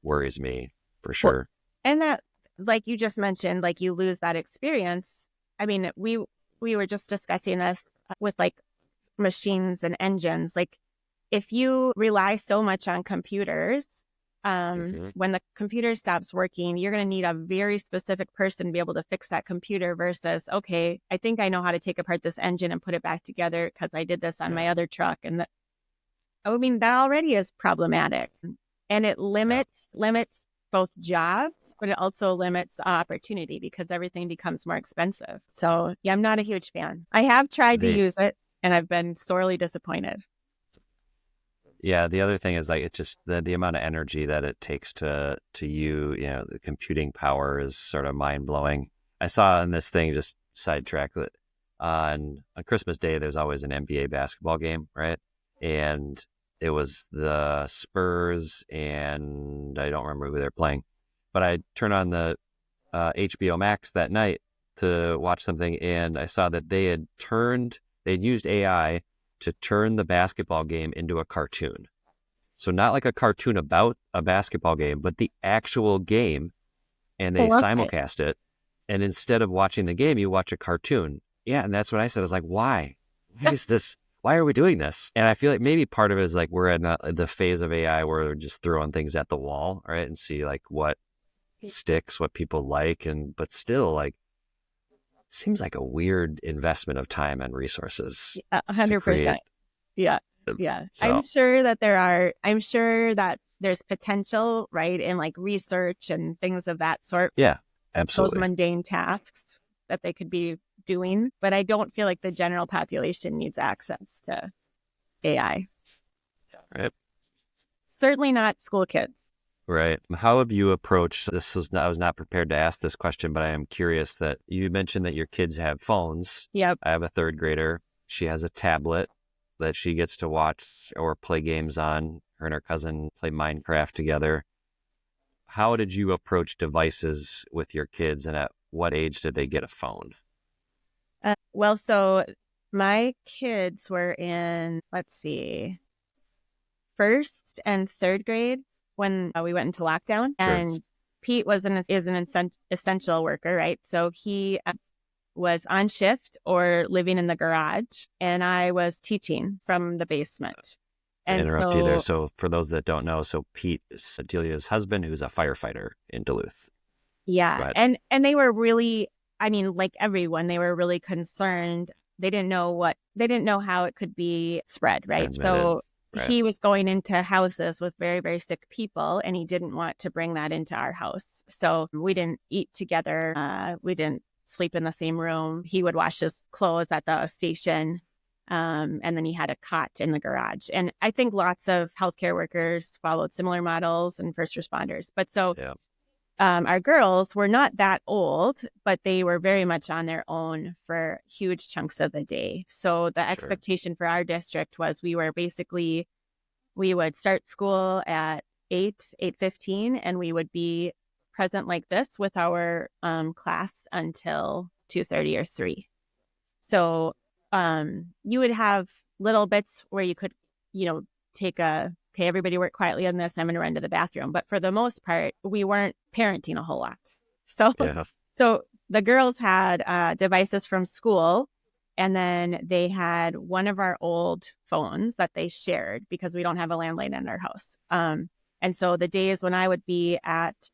B: worries me for sure.
C: And that, like you just mentioned, like you lose that experience. I mean, we were just discussing this with machines and engines. Like if you rely so much on computers, when the computer stops working, you're going to need a very specific person to be able to fix that computer versus, okay, I think I know how to take apart this engine and put it back together because I did this on my other truck. And that already is problematic, and it limits both jobs, but it also limits opportunity because everything becomes more expensive. So yeah, I'm not a huge fan. I have tried to use it and I've been sorely disappointed.
B: Yeah, the other thing is like it's just the amount of energy that it takes to the computing power is sort of mind blowing. I saw in this thing, just sidetrack, that on Christmas Day there's always an NBA basketball game, right? And it was the Spurs and I don't remember who they're playing, but I turned on the HBO Max that night to watch something, and I saw that they'd used AI to turn the basketball game into a cartoon. So not like a cartoon about a basketball game, but the actual game, and they simulcast it. And instead of watching the game, you watch a cartoon. Yeah, and that's what I said. I was like, why? Why is this? Why are we doing this? And I feel like maybe part of it is like we're at the phase of AI where we're just throwing things at the wall, right? And see like what sticks, what people like, but still like seems like a weird investment of time and resources.
C: 100%. Yeah. Yeah. So, I'm sure that there's potential, right, in like research and things of that sort.
B: Yeah, absolutely.
C: Those mundane tasks that they could be doing. But I don't feel like the general population needs access to AI. So,
B: right.
C: Certainly not school kids.
B: Right. How have you approached this? I was not prepared to ask this question, but I am curious that you mentioned that your kids have phones.
C: Yep.
B: I have a third grader. She has a tablet that she gets to watch or play games on. Her and her cousin play Minecraft together. How did you approach devices with your kids, and at what age did they get a phone?
C: Well, so my kids were in, first and third grade when we went into lockdown. Sure. And Pete is an essential worker, right? So he was on shift or living in the garage, and I was teaching from the basement.
B: I
C: And
B: interrupt you
C: so,
B: there. So for those that don't know, so Pete is Delia's husband, who's a firefighter in Duluth. Go
C: yeah.
B: ahead.
C: And they were really, I mean, like everyone, they were really concerned. They didn't know how it could be spread, right?
B: Transmitted.
C: So
B: Right.
C: he was going into houses with very, very sick people, and he didn't want to bring that into our house. So we didn't eat together. We didn't sleep in the same room. He would wash his clothes at the station. And then he had a cot in the garage. And I think lots of healthcare workers followed similar models and first responders. But so
B: Yeah.
C: our girls were not that old, but they were very much on their own for huge chunks of the day. So the expectation for our district was we would start school at 8:15, and we would be present like this with our class until 2:30 or 3. So you would have little bits where you could, take okay, everybody work quietly on this. I'm going to run to the bathroom. But for the most part, we weren't parenting a whole lot. So,
B: Yeah.
C: so the girls had devices from school, and then they had one of our old phones that they shared because we don't have a landline in our house. And so the days when I would be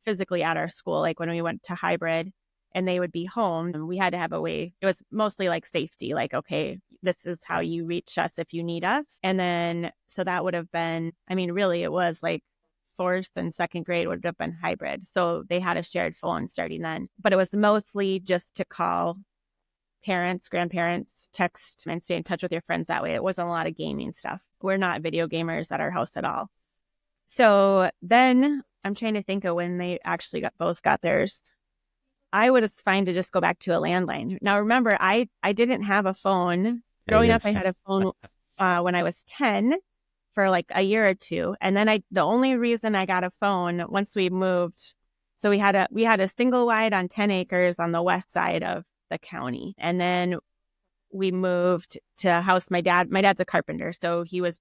C: physically at our school, like when we went to hybrid and they would be home, and we had to have a way. It was mostly like safety, like, okay, this is how you reach us if you need us. And then, so that would have been, I mean, really, it was like 4th and 2nd grade would have been hybrid. So they had a shared phone starting then. But it was mostly just to call parents, grandparents, text, and stay in touch with your friends that way. It wasn't a lot of gaming stuff. We're not video gamers at our house at all. So then I'm trying to think of when they actually both got theirs. I would have fine to just go back to a landline. Now, remember, I didn't have a phone. Growing up, I had a phone when I was 10 for like a year or two. And then the only reason I got a phone once we moved, so we had a single wide on 10 acres on the west side of the county. And then we moved to a house. My dad's a carpenter, so he was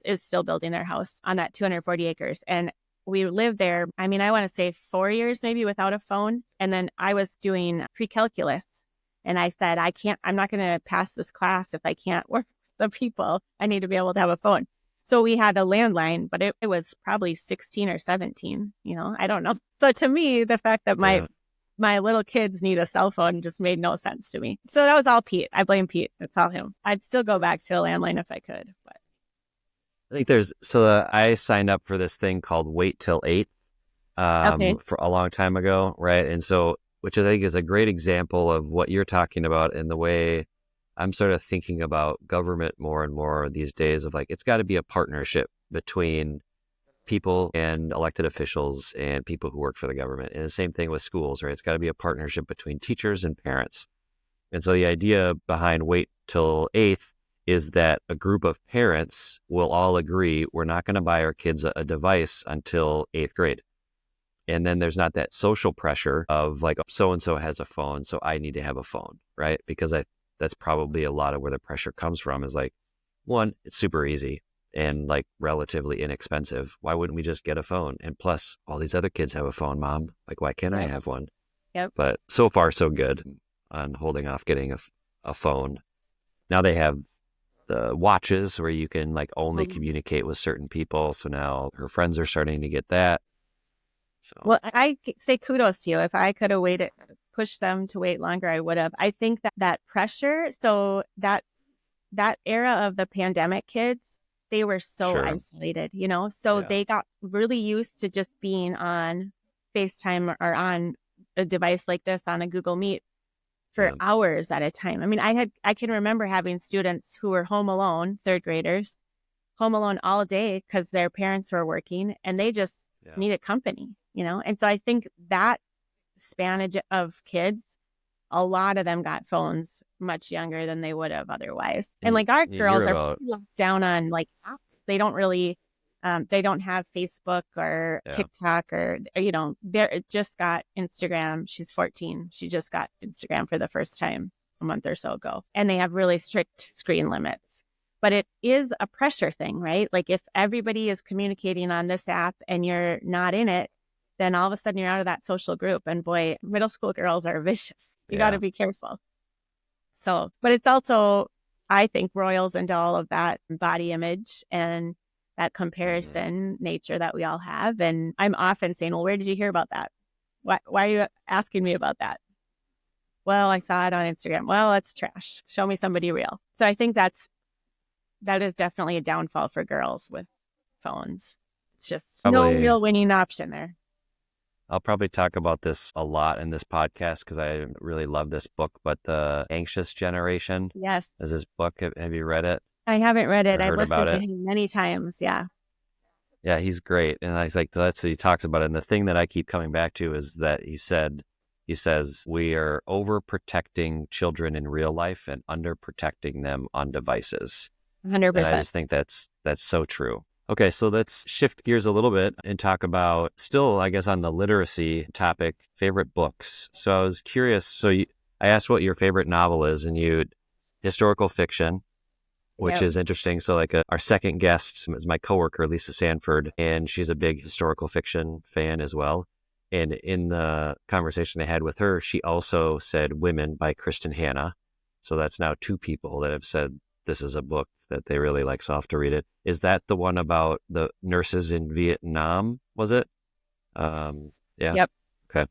C: is still building our house on that 240 acres. And we lived there, I mean, I want to say 4 years maybe without a phone. And then I was doing pre-calculus. And I said, I'm not going to pass this class if I can't work with the people. I need to be able to have a phone. So we had a landline, but it was probably 16 or 17, I don't know. So to me, the fact that my little kids need a cell phone just made no sense to me. So that was all Pete. I blame Pete. It's all him. I'd still go back to a landline if I could, but.
B: I think I signed up for this thing called Wait Till 8 for a long time ago, right? And so, which I think is a great example of what you're talking about in the way I'm sort of thinking about government more and more these days of like, it's got to be a partnership between people and elected officials and people who work for the government. And the same thing with schools, right? It's got to be a partnership between teachers and parents. And so the idea behind Wait Till 8th is that a group of parents will all agree we're not going to buy our kids a device until 8th grade. And then there's not that social pressure of like, so-and-so has a phone, so I need to have a phone, right? Because that's probably a lot of where the pressure comes from is like, one, it's super easy and like relatively inexpensive. Why wouldn't we just get a phone? And plus, all these other kids have a phone, Mom. Like, why can't I have one?
C: Yep.
B: But so far, so good on holding off getting a phone. Now they have the watches where you can like only communicate with certain people. So now her friends are starting to get that. So.
C: Well, I say kudos to you. If I could have pushed them to wait longer, I would have. I think that pressure, so that era of the pandemic kids, they were so isolated, so they got really used to just being on FaceTime or on a device like this on a Google Meet for hours at a time. I mean, I can remember having students who were home alone, 3rd graders, home alone all day because their parents were working and they just needed company, And so I think that span of kids, a lot of them got phones much younger than they would have otherwise. And like our girls are locked down on like apps. They don't really, they don't have Facebook or TikTok or they just got Instagram. She's 14. She just got Instagram for the first time a month or so ago. And they have really strict screen limits. But it is a pressure thing, right? Like if everybody is communicating on this app and you're not in it, then all of a sudden you're out of that social group. And boy, middle school girls are vicious. You got to be careful. So, but it's also, I think, roils into all of that body image and that comparison nature that we all have. And I'm often saying, well, where did you hear about that? Why are you asking me about that? Well, I saw it on Instagram. Well, that's trash. Show me somebody real. So I think that is definitely a downfall for girls with phones. It's just no real winning option there.
B: I'll probably talk about this a lot in this podcast because I really love this book, but The Anxious Generation.
C: Yes.
B: Is this book. Have you read it?
C: I haven't read it. I've listened to
B: it?
C: him many times. Yeah.
B: Yeah, he's great. And I was like, he talks about it. And the thing that I keep coming back to is that he says, we are overprotecting children in real life and underprotecting them on devices.
C: 100%.
B: And I just think that's so true. Okay, so let's shift gears a little bit and talk about, still, I guess, on the literacy topic, favorite books. So I was curious. I asked what your favorite novel is, and historical fiction, which is interesting. So our second guest is my coworker, Lisa Sanford, and she's a big historical fiction fan as well. And in the conversation I had with her, she also said Women by Kristin Hannah. So that's now two people that have said this is a book that they really like, so I'll have to read it. Is that the one about the nurses in Vietnam, was it? Yeah.
C: Yep.
B: Okay.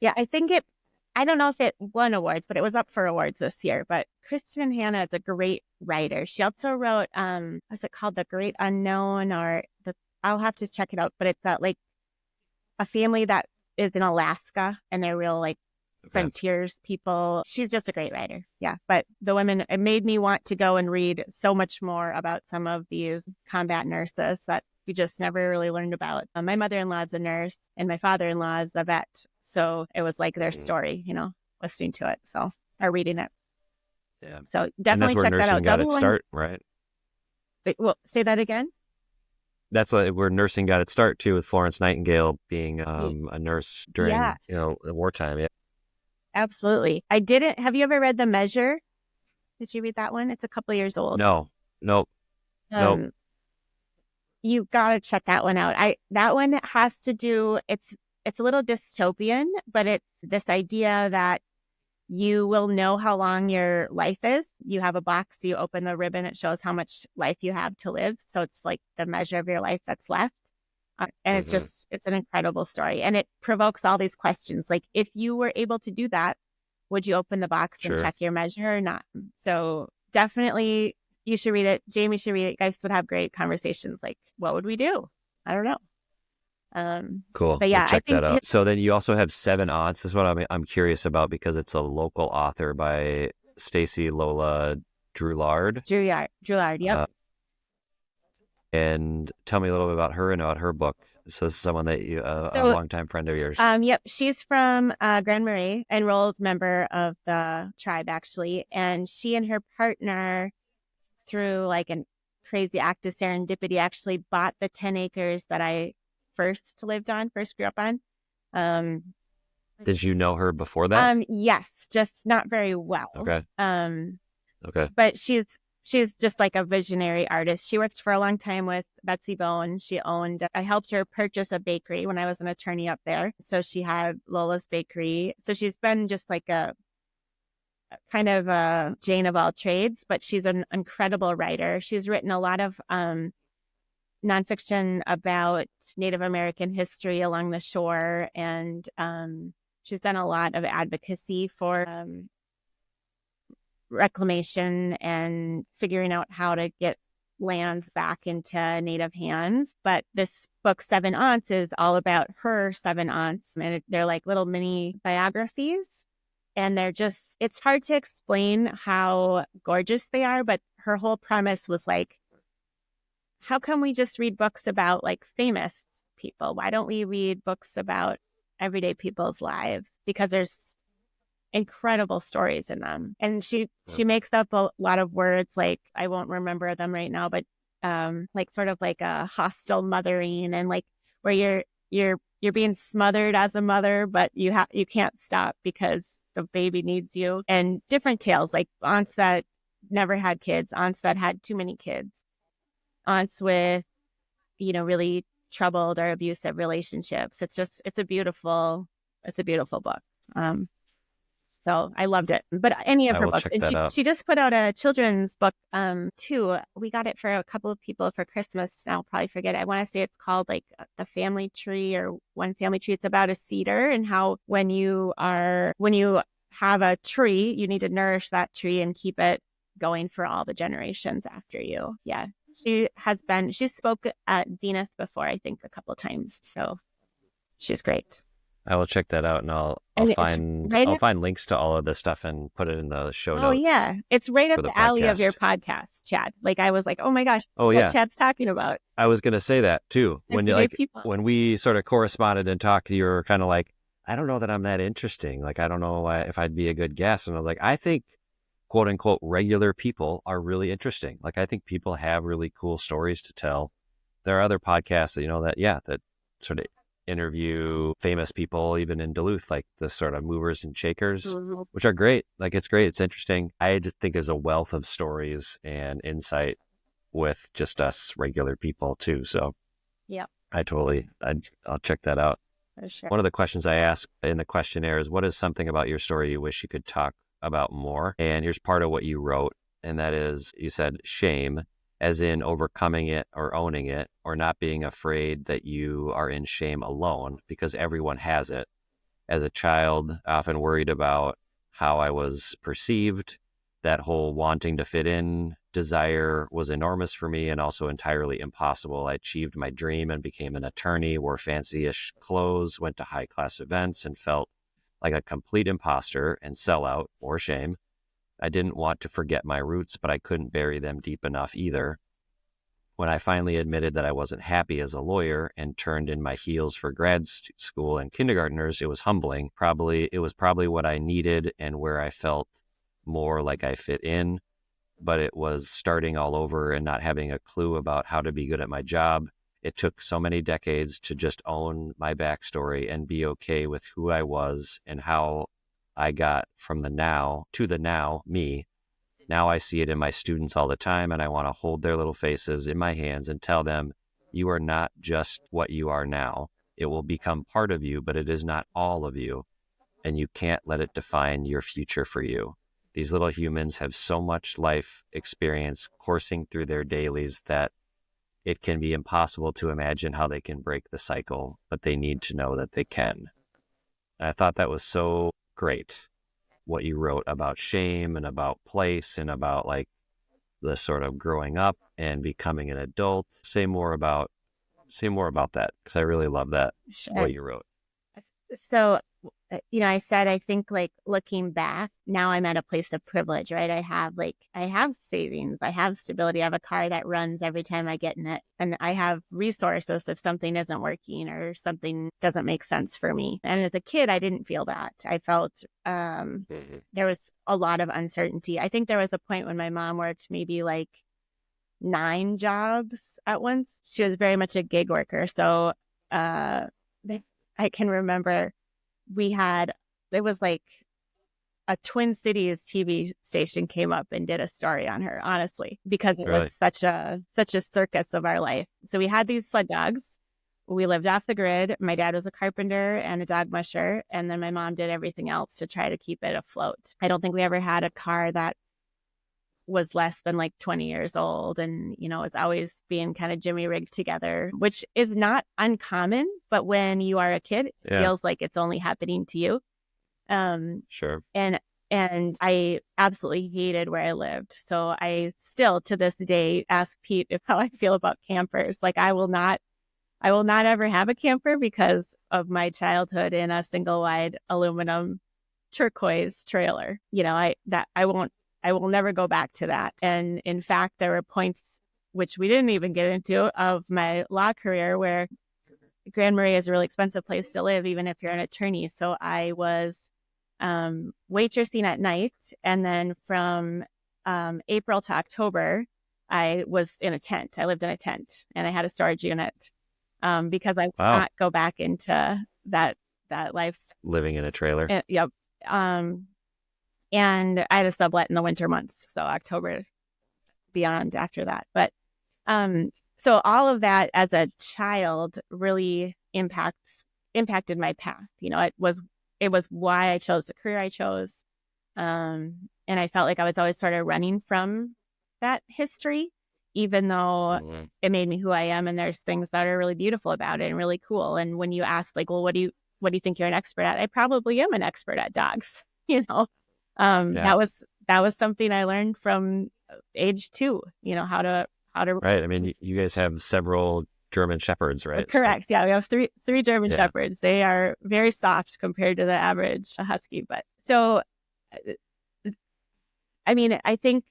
C: Yeah, I don't know if it won awards, but it was up for awards this year. But Kristin Hannah is a great writer. She also wrote, what's it called? The Great Unknown, I'll have to check it out. But it's a family that is in Alaska, and they're real frontiers people. She's just a great writer. Yeah. But the women, it made me want to go and read so much more about some of these combat nurses that we just never really learned about. My mother-in-law is a nurse and my father-in-law is a vet. So it was like their story, listening to it. So, or reading it.
B: Yeah.
C: So definitely check that out.
B: And that's where nursing got its start, right?
C: Well, say that again.
B: That's where nursing got its start too, with Florence Nightingale being a nurse during, wartime. Yeah.
C: Absolutely. Have you ever read The Measure? Did you read that one? It's a couple years old.
B: No. Nope.
C: You got to check that one out. That one has to do, it's a little dystopian, but it's this idea that you will know how long your life is. You have a box, you open the ribbon, it shows how much life you have to live. So it's like the measure of your life that's left. And it's an incredible story. And it provokes all these questions. Like, if you were able to do that, would you open the box and check your measure or not? So definitely you should read it. Jamie should read it. You guys would have great conversations. Like, what would we do? I don't know.
B: Cool.
C: But yeah,
B: we'll check that out. So then you also have Seven Aunts. This is what I'm curious about, because it's a local author by Staci Lola Drouillard.
C: Drouillard, yep.
B: And tell me a little bit about her and about her book. So this is someone that a longtime friend of yours.
C: Yep. She's from Grand Marais, enrolled member of the tribe, actually. And she and her partner, through a crazy act of serendipity, actually bought the 10 acres that I first grew up on.
B: Did you know her before that?
C: Yes, just not very well.
B: Okay. Okay.
C: But she's just like a visionary artist. She worked for a long time with Betsy Bone. I helped her purchase a bakery when I was an attorney up there. So she had Lola's Bakery. So she's been just like a kind of a Jane of all trades, but she's an incredible writer. She's written a lot of nonfiction about Native American history along the shore. And she's done a lot of advocacy for reclamation and figuring out how to get lands back into Native hands. But this book, Seven Aunts, is all about her 7 aunts. And they're like little mini biographies. And it's hard to explain how gorgeous they are. But her whole premise was like, how come we just read books about famous people? Why don't we read books about everyday people's lives? Because there's incredible stories in them. And she makes up a lot of words, I won't remember them right now, but sort of like a hostile mothering, and where you're being smothered as a mother, but you can't stop because the baby needs you. And different tales, like aunts that never had kids, aunts that had too many kids, aunts with really troubled or abusive relationships. It's a beautiful book. So I loved it. But any of
B: I
C: her
B: will
C: books.
B: check
C: And
B: that out.
C: she just put out a children's book too. We got it for a couple of people for Christmas. I'll probably forget it. I want to say it's called like The Family Tree or One Family Tree. It's about a cedar and how when you have a tree, you need to nourish that tree and keep it going for all the generations after you. Yeah. She spoke at Zenith before, I think, a couple of times. So she's great.
B: I will check that out, and I'll
C: And
B: find links to all of this stuff and put it in the show notes.
C: Oh yeah, it's right up
B: for the
C: the alley of
B: podcast.
C: your podcast, Chad. Like I was like, oh my gosh,
B: Oh
C: what
B: yeah,
C: Chad's talking about.
B: I was gonna say that too. When you when we sort of corresponded and talked, you were kind of like, I don't know that I'm that interesting. Like I don't know if I'd be a good guest. And I was like, I think quote unquote regular people are really interesting. Like I think people have really cool stories to tell. There are other podcasts that that sort of interview famous people, even in Duluth, like the sort of movers and shakers, which are great. Like it's great. It's interesting. I just think there's a wealth of stories and insight with just us regular people too. So
C: yeah,
B: I'll check that out.
C: For sure.
B: One of the questions I ask in the questionnaire is, what is something about your story you wish you could talk about more? And here's part of what you wrote. And that is, you said shame, as in overcoming it or owning it, or not being afraid that you are in shame alone, because everyone has it. As a child, I often worried about how I was perceived. That whole wanting to fit in desire was enormous for me and also entirely impossible. I achieved my dream and became an attorney, wore fancy-ish clothes, went to high-class events, and felt like a complete imposter and sellout, or shame. I didn't want to forget my roots, but I couldn't bury them deep enough either. When I finally admitted that I wasn't happy as a lawyer and turned in my heels for grad school and kindergartners, it was humbling. It was probably what I needed and where I felt more like I fit in, but it was starting all over and not having a clue about how to be good at my job. It took so many decades to just own my backstory and be okay with who I was and how I got from the now to the now, me. Now I see it in my students all the time, and I want to hold their little faces in my hands and tell them, you are not just what you are now. It will become part of you, but it is not all of you, and you can't let it define your future for you. These little humans have so much life experience coursing through their dailies that it can be impossible to imagine how they can break the cycle, but they need to know that they can. And I thought that was so great, what you wrote about shame and about place and about like the sort of growing up and becoming an adult. Say more about that, because I really love that, what you wrote.
C: So, I said, I think like looking back, now I'm at a place of privilege, right? I have savings, I have stability, I have a car that runs every time I get in it. And I have resources if something isn't working or something doesn't make sense for me. And as a kid, I didn't feel that. I felt there was a lot of uncertainty. I think there was a point when my mom worked maybe like 9 jobs at once. She was very much a gig worker. So I can remember it was like a Twin Cities TV station came up and did a story on her, honestly, because it was such a circus of our life. So we had these sled dogs. We lived off the grid. My dad was a carpenter and a dog musher. And then my mom did everything else to try to keep it afloat. I don't think we ever had a car that was less than like 20 years old, and it's always being kind of jimmy rigged together, which is not uncommon, but when you are a kid, it feels like it's only happening to you.
B: Sure.
C: And I absolutely hated where I lived, so I still to this day ask Pete how I feel about campers. Like I will not ever have a camper because of my childhood in a single wide aluminum turquoise trailer. I will never go back to that. And in fact, there were points, which we didn't even get into, of my law career where Grand Marais is a really expensive place to live, even if you're an attorney. So I was waitressing at night. And then from April to October, I was in a tent. I lived in a tent and I had a storage unit because I would not go back into that lifestyle.
B: Living in a trailer.
C: Yep. And I had a sublet in the winter months, so October beyond after that. But so all of that as a child really impacted my path. It was why I chose the career I chose. And I felt like I was always sort of running from that history, even though it made me who I am. And there's things that are really beautiful about it and really cool. And when you ask, like, well, what do you think you're an expert at? I probably am an expert at dogs. That was something I learned from age 2. How to.
B: Right. I mean, you guys have several German Shepherds, right?
C: Correct. Yeah, we have three German Shepherds. They are very soft compared to the average husky. But so, I mean, I think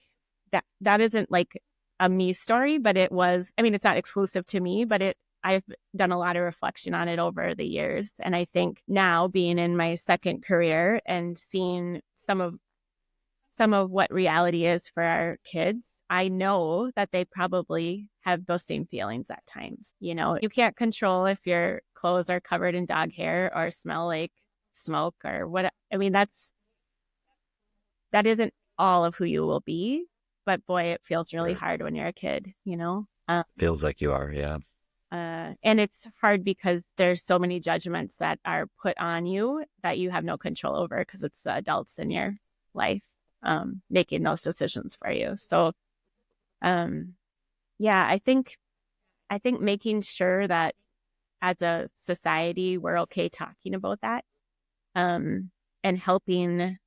C: that isn't like a me story, but it was. I mean, it's not exclusive to me, but I've done a lot of reflection on it over the years, and I think now, being in my second career and seeing some of what reality is for our kids, I know that they probably have those same feelings at times. You can't control if your clothes are covered in dog hair or smell like smoke or what. I mean, that isn't all of who you will be, but boy, it feels really hard when you're a kid,
B: Feels like you are, yeah.
C: And it's hard because there's so many judgments that are put on you that you have no control over, because it's the adults in your life making those decisions for you. So, I think making sure that as a society we're okay talking about that, and helping the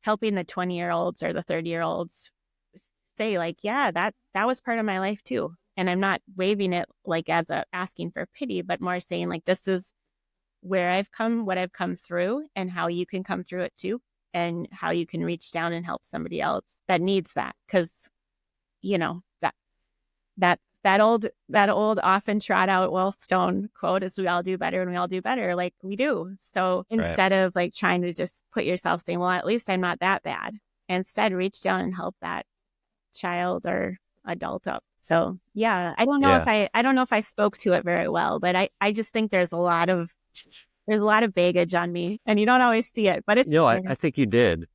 C: 20-year-olds or the 30-year-olds say, like, yeah, that was part of my life too. And I'm not waving it like as asking for pity, but more saying, like, this is where I've come, what I've come through, and how you can come through it too, and how you can reach down and help somebody else that needs that. Because, that old often trot out Wellstone quote is, we all do better when we all do better. Like, we do. So instead of like trying to just put yourself saying, well, at least I'm not that bad, instead reach down and help that child or adult up. So I don't know if I spoke to it very well, but I just think there's a lot of baggage on me, and you don't always see it, but it's
B: I think you did.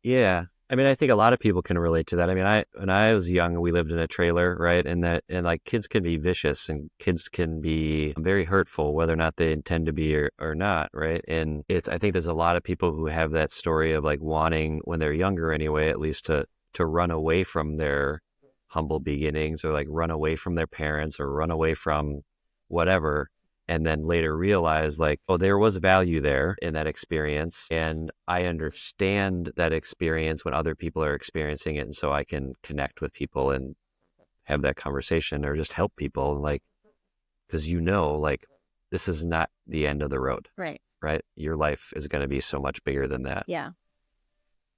B: Yeah. I mean, I think a lot of people can relate to that. I mean, when I was young, we lived in a trailer, right? And like, kids can be vicious, and kids can be very hurtful, whether or not they intend to be or not, right? And I think there's a lot of people who have that story of like wanting, when they're younger anyway, at least to run away from their humble beginnings, or like run away from their parents, or run away from whatever. And then later realize, like, oh, there was value there in that experience. And I understand that experience when other people are experiencing it. And so I can connect with people and have that conversation, or just help people, like, because like, this is not the end of the road.
C: Right.
B: Your life is going to be so much bigger than that.
C: Yeah.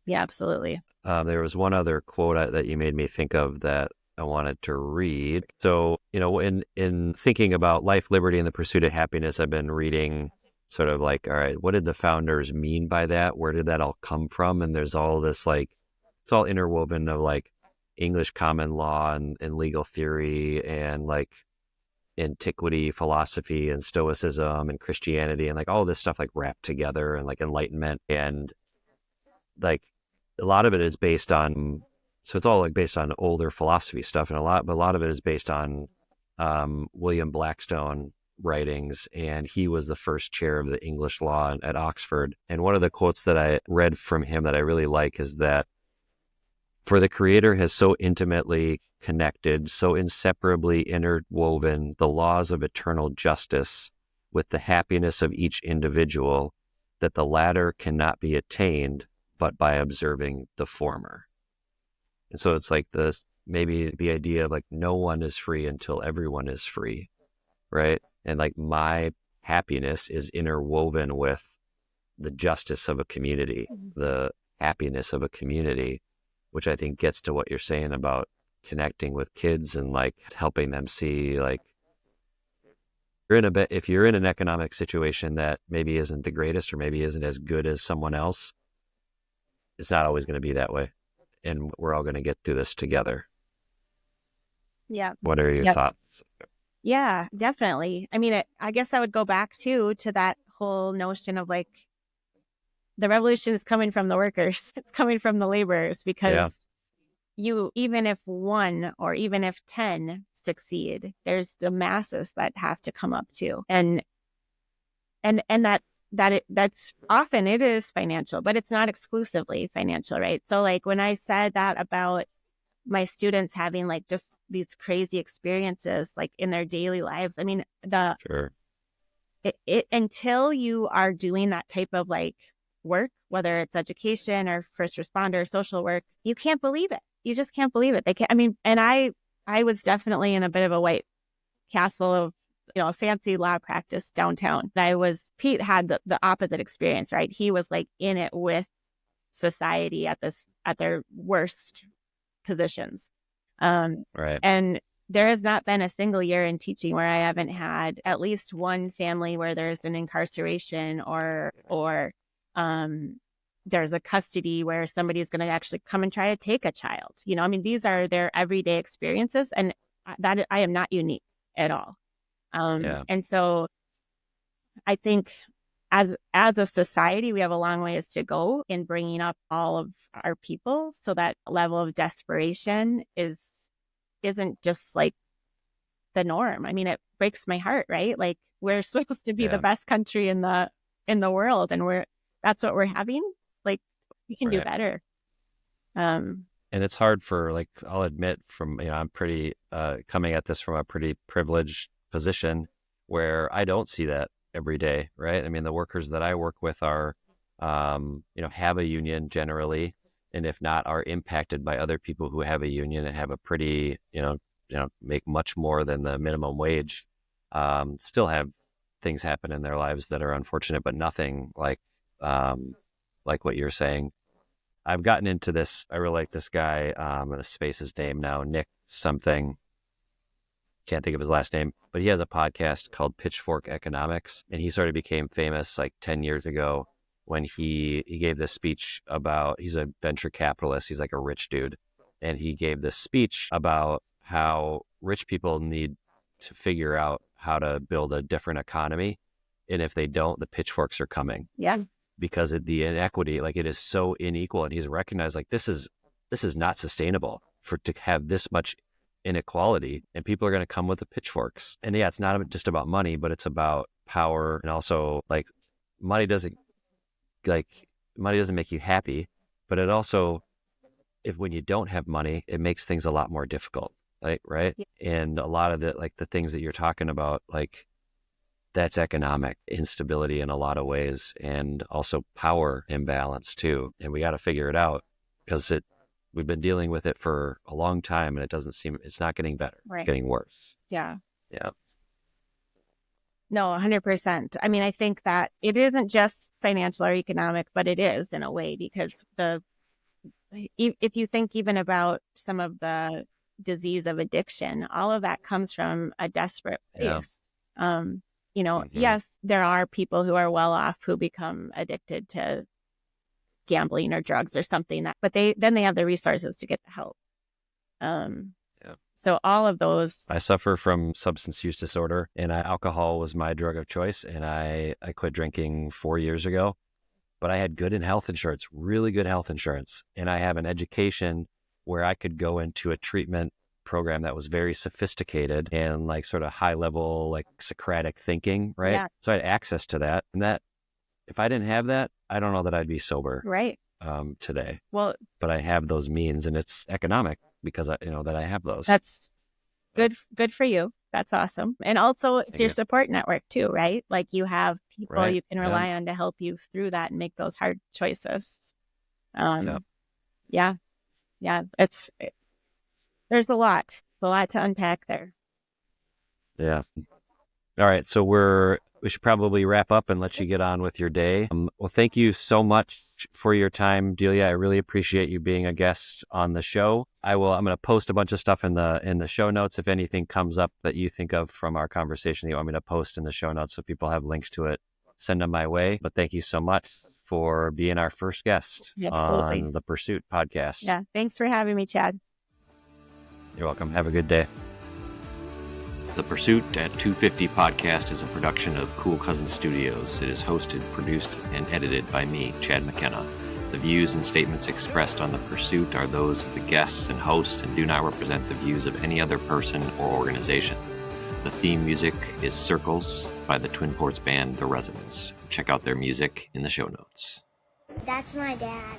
C: Yeah, absolutely.
B: There was one other quote that you made me think of that I wanted to read. So, in thinking about life, liberty, and the pursuit of happiness, I've been reading sort of like, all right, what did the founders mean by that? Where did that all come from? And there's all this, like, it's all interwoven of like English common law and legal theory, and like antiquity philosophy and Stoicism and Christianity, and like all this stuff like wrapped together, and like Enlightenment, and like a lot of it is based on. So it's all like based on older philosophy stuff, and a lot of it is based on William Blackstone writings, and he was the first chair of the English law at Oxford. And one of the quotes that I read from him that I really like is that, for the Creator has so intimately connected, so inseparably interwoven the laws of eternal justice with the happiness of each individual, that the latter cannot be attained but by observing the former. And so it's like maybe the idea of like, no one is free until everyone is free, right? And like, my happiness is interwoven with the justice of a community, the happiness of a community, which I think gets to what you're saying about connecting with kids and like helping them see, like, if you're in an economic situation that maybe isn't the greatest, or maybe isn't as good as someone else, it's not always going to be that way. And we're all going to get through this together.
C: Yeah.
B: What are your thoughts?
C: Yeah, definitely. I mean, I guess I would go back to that whole notion of like, the revolution is coming from the workers. It's coming from the laborers, because even if 1 or even if 10 succeed, there's the masses that have to come up too. And that's often it is financial, but it's not exclusively financial, right? So like when I said that about my students having like just these crazy experiences like in their daily lives, I mean,
B: Sure.
C: it until you are doing that type of like work, whether it's education or first responder, social work, you can't believe it. You just can't believe it. They can't, I mean, and I was definitely in a bit of a white castle of, a fancy law practice downtown. Pete had the opposite experience, right? He was like in it with society at their worst positions.
B: Right.
C: And there has not been a single year in teaching where I haven't had at least one family where there's an incarceration or there's a custody where somebody's going to actually come and try to take a child. I mean, these are their everyday experiences, and that I am not unique at all. And so I think as a society, we have a long ways to go in bringing up all of our people so that level of desperation isn't just like the norm. I mean, it breaks my heart, right? Like we're supposed to be the best country in the world, and that's what we're having. Like we can do better.
B: And it's hard for, like, I'll admit I'm pretty coming at this from a pretty privileged position where I don't see that every day, right? I mean, the workers that I work with are, have a union generally, and if not, are impacted by other people who have a union and have a pretty, make much more than the minimum wage, still have things happen in their lives that are unfortunate, but nothing like what you're saying. I've gotten into this. I really like this guy. I'm going to space his name now, Nick something. Can't think of his last name, but he has a podcast called Pitchfork Economics, and he sort of became famous like 10 years ago when he gave this speech about, he's a venture capitalist, he's like a rich dude, and he gave this speech about how rich people need to figure out how to build a different economy, and if they don't, the pitchforks are coming.
C: Yeah.
B: Because of the inequity, like it is so unequal, and he's recognized like this is not sustainable to have this much inequality, and people are going to come with the pitchforks. And it's not just about money, but it's about power, and also like money doesn't make you happy, but it also, when you don't have money, it makes things a lot more difficult, like, right? Yeah. And a lot of the things that you're talking about, like that's economic instability in a lot of ways, and also power imbalance too. And we got to figure it out because we've been dealing with it for a long time, and it's not getting better. Right. It's getting worse.
C: Yeah.
B: Yeah.
C: No, 100%. I mean, I think that it isn't just financial or economic, but it is in a way, because if you think even about some of the disease of addiction, all of that comes from a desperate place. Yeah. Yes, there are people who are well off who become addicted to gambling or drugs or something, but then they have the resources to get the help. So all of those. I
B: suffer from substance use disorder, and alcohol was my drug of choice, and I quit drinking 4 years ago. But I had really good health insurance, and I have an education where I could go into a treatment program that was very sophisticated and like sort of high level, like Socratic thinking, right? Yeah. So I had access to that, and that if I didn't have that, I don't know that I'd be sober,
C: right?
B: Today.
C: Well,
B: but I have those means, and it's economic because that I have those.
C: That's good for you. That's awesome. And also it's your support network too, right? Like you have people you can rely on to help you through that and make those hard choices. Yeah. There's a lot. It's a lot to unpack there.
B: Yeah. All right. So we should probably wrap up and let you get on with your day. Well, thank you so much for your time, Dehlia. I really appreciate you being a guest on the show. I'm going to post a bunch of stuff in the show notes. If anything comes up that you think of from our conversation that you want me to post in the show notes so people have links to it, send them my way. But thank you so much for being our first guest on the Pursuit podcast.
C: Yeah. Thanks for having me, Chad.
B: You're welcome. Have a good day. The Pursuit at 250 podcast is a production of Cool Cousin Studios. It is hosted, produced, and edited by me, Chad McKenna. The views and statements expressed on The Pursuit are those of the guests and hosts and do not represent the views of any other person or organization. The theme music is Circles by the Twin Ports band The Resonance. Check out their music in the show notes.
D: That's my dad.